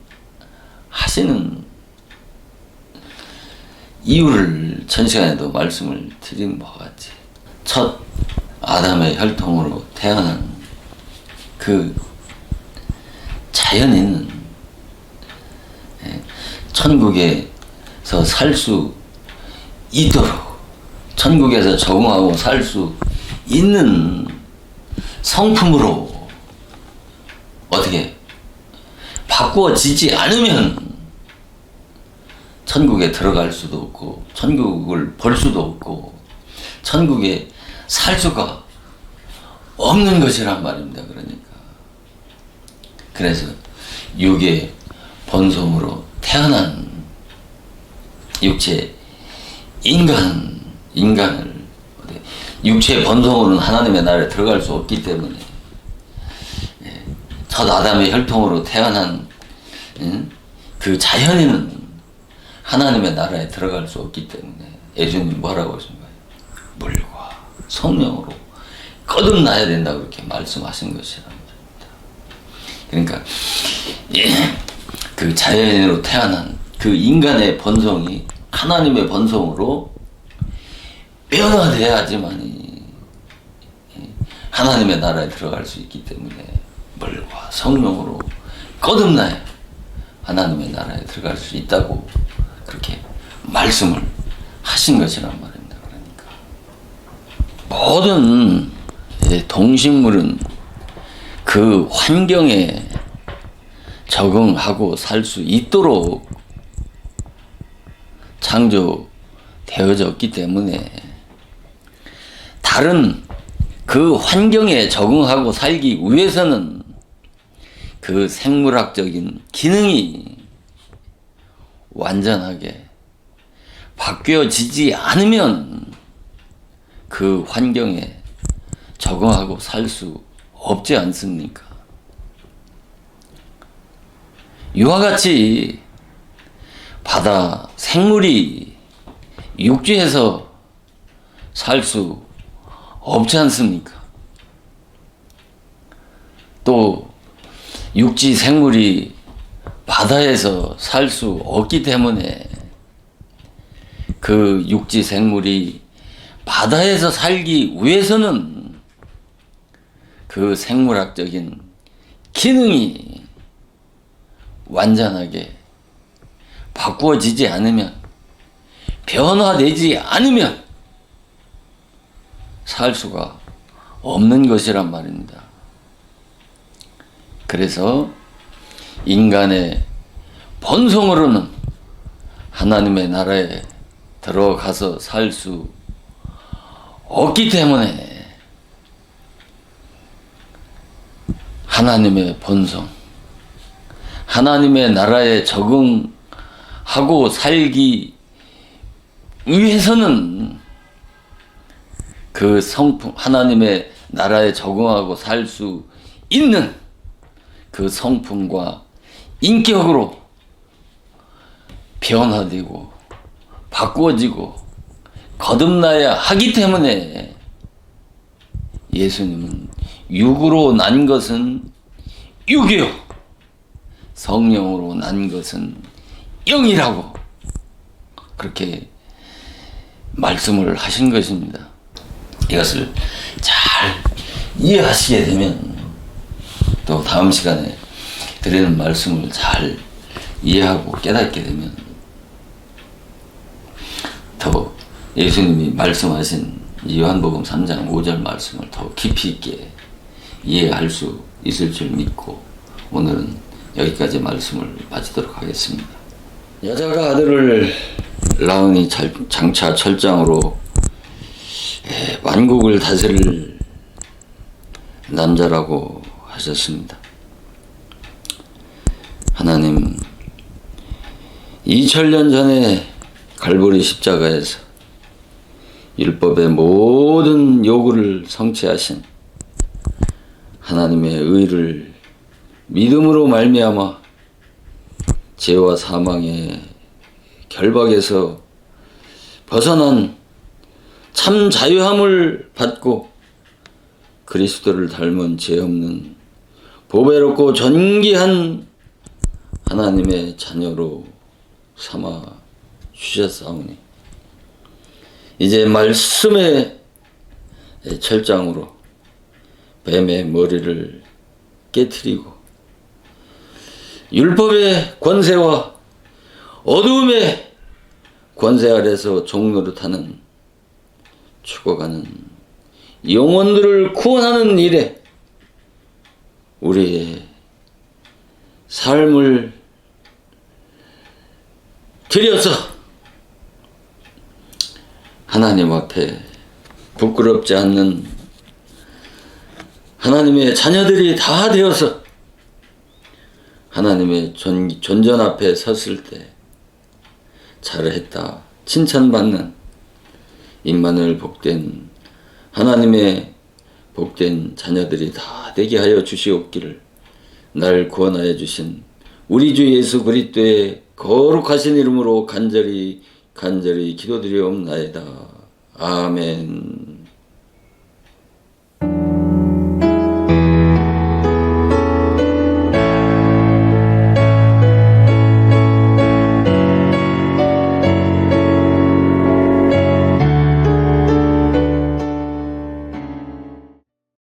[SPEAKER 2] 이유를 전 시간에도 말씀을 드린 바와 같이, 첫 아담의 혈통으로 태어난 그 자연 있는 천국에서 살 수 있도록, 천국에서 적응하고 살 수 있는 성품으로 어떻게 바꾸어지지 않으면 천국에 들어갈 수도 없고 천국을 볼 수도 없고 천국에 살 수가 없는 것이란 말입니다. 그러니까 그래서 육의 본성으로 태어난 육체 인간을 육체의 본성으로는 하나님의 나라에 들어갈 수 없기 때문에 첫 아담의 혈통으로 태어난 그 자연인은 하나님의 나라에 들어갈 수 없기 때문에 예수님이 뭐라고 하신 거예요? 물과 성령으로 거듭나야 된다 그렇게 말씀하신 것이랍니다. 그러니까 그 자연인으로 태어난 그 인간의 본성이 하나님의 본성으로 변화돼야지만이 하나님의 나라에 들어갈 수 있기 때문에 물과 성령으로 거듭나야 하나님의 나라에 들어갈 수 있다고 그렇게 말씀을 하신 것이란 말입니다. 그러니까 모든 동식물은 그 환경에 적응하고 살 수 있도록 창조되어졌기 때문에 다른 그 환경에 적응하고 살기 위해서는 그 생물학적인 기능이 완전하게 바뀌어지지 않으면 그 환경에 적응하고 살 수 없지 않습니까? 이와 같이 바다 생물이 육지에서 살 수 없지 않습니까? 또 육지 생물이 바다에서 살 수 없기 때문에 그 육지 생물이 바다에서 살기 위해서는 그 생물학적인 기능이 완전하게 바꾸어지지 않으면, 변화되지 않으면 살 수가 없는 것이란 말입니다. 그래서 인간의 본성으로는 하나님의 나라에 들어가서 살 수 없기 때문에 하나님의 본성, 하나님의 나라에 적응하고 살기 위해서는 그 성품, 하나님의 나라에 적응하고 살 수 있는 그 성품과 인격으로 변화되고 바꾸어지고 거듭나야 하기 때문에 예수님은 육으로 난 것은 육이요 성령으로 난 것은 영이라고 그렇게 말씀을 하신 것입니다. 이것을 잘 이해하시게 되면 또 다음 시간에 드리는 말씀을 잘 이해하고 깨닫게 되면 더 예수님이 말씀하신 요한복음 3장 5절 말씀을 더 깊이 있게 이해할 수 있을 줄 믿고 오늘은 여기까지 말씀을 마치도록 하겠습니다. 여자가 아들을 낳으니 장차 철장으로 만국을 다스릴 남자라고 하셨습니다. 하나님 2000년 전에 갈보리 십자가에서 율법의 모든 요구를 성취하신 하나님의 의를 믿음으로 말미암아 죄와 사망의 결박에서 벗어난 참 자유함을 받고 그리스도를 닮은 죄 없는 보배롭고 존귀한 하나님의 자녀로 삼아 주셨사오니 이제 말씀의 철장으로 뱀의 머리를 깨트리고 율법의 권세와 어두움의 권세 아래서 종노릇하는 죽어가는 영혼들을 구원하는 일에 우리의 삶을 들여서 하나님 앞에 부끄럽지 않는 하나님의 자녀들이 다 되어서 하나님의 존전 앞에 섰을 때 잘했다 칭찬받는 임마누엘 복된 하나님의 복된 자녀들이 다 되게 하여 주시옵기를 날 구원하여 주신 우리 주 예수 그리스도의 거룩하신 이름으로 간절히 기도드리옵나이다. 아멘.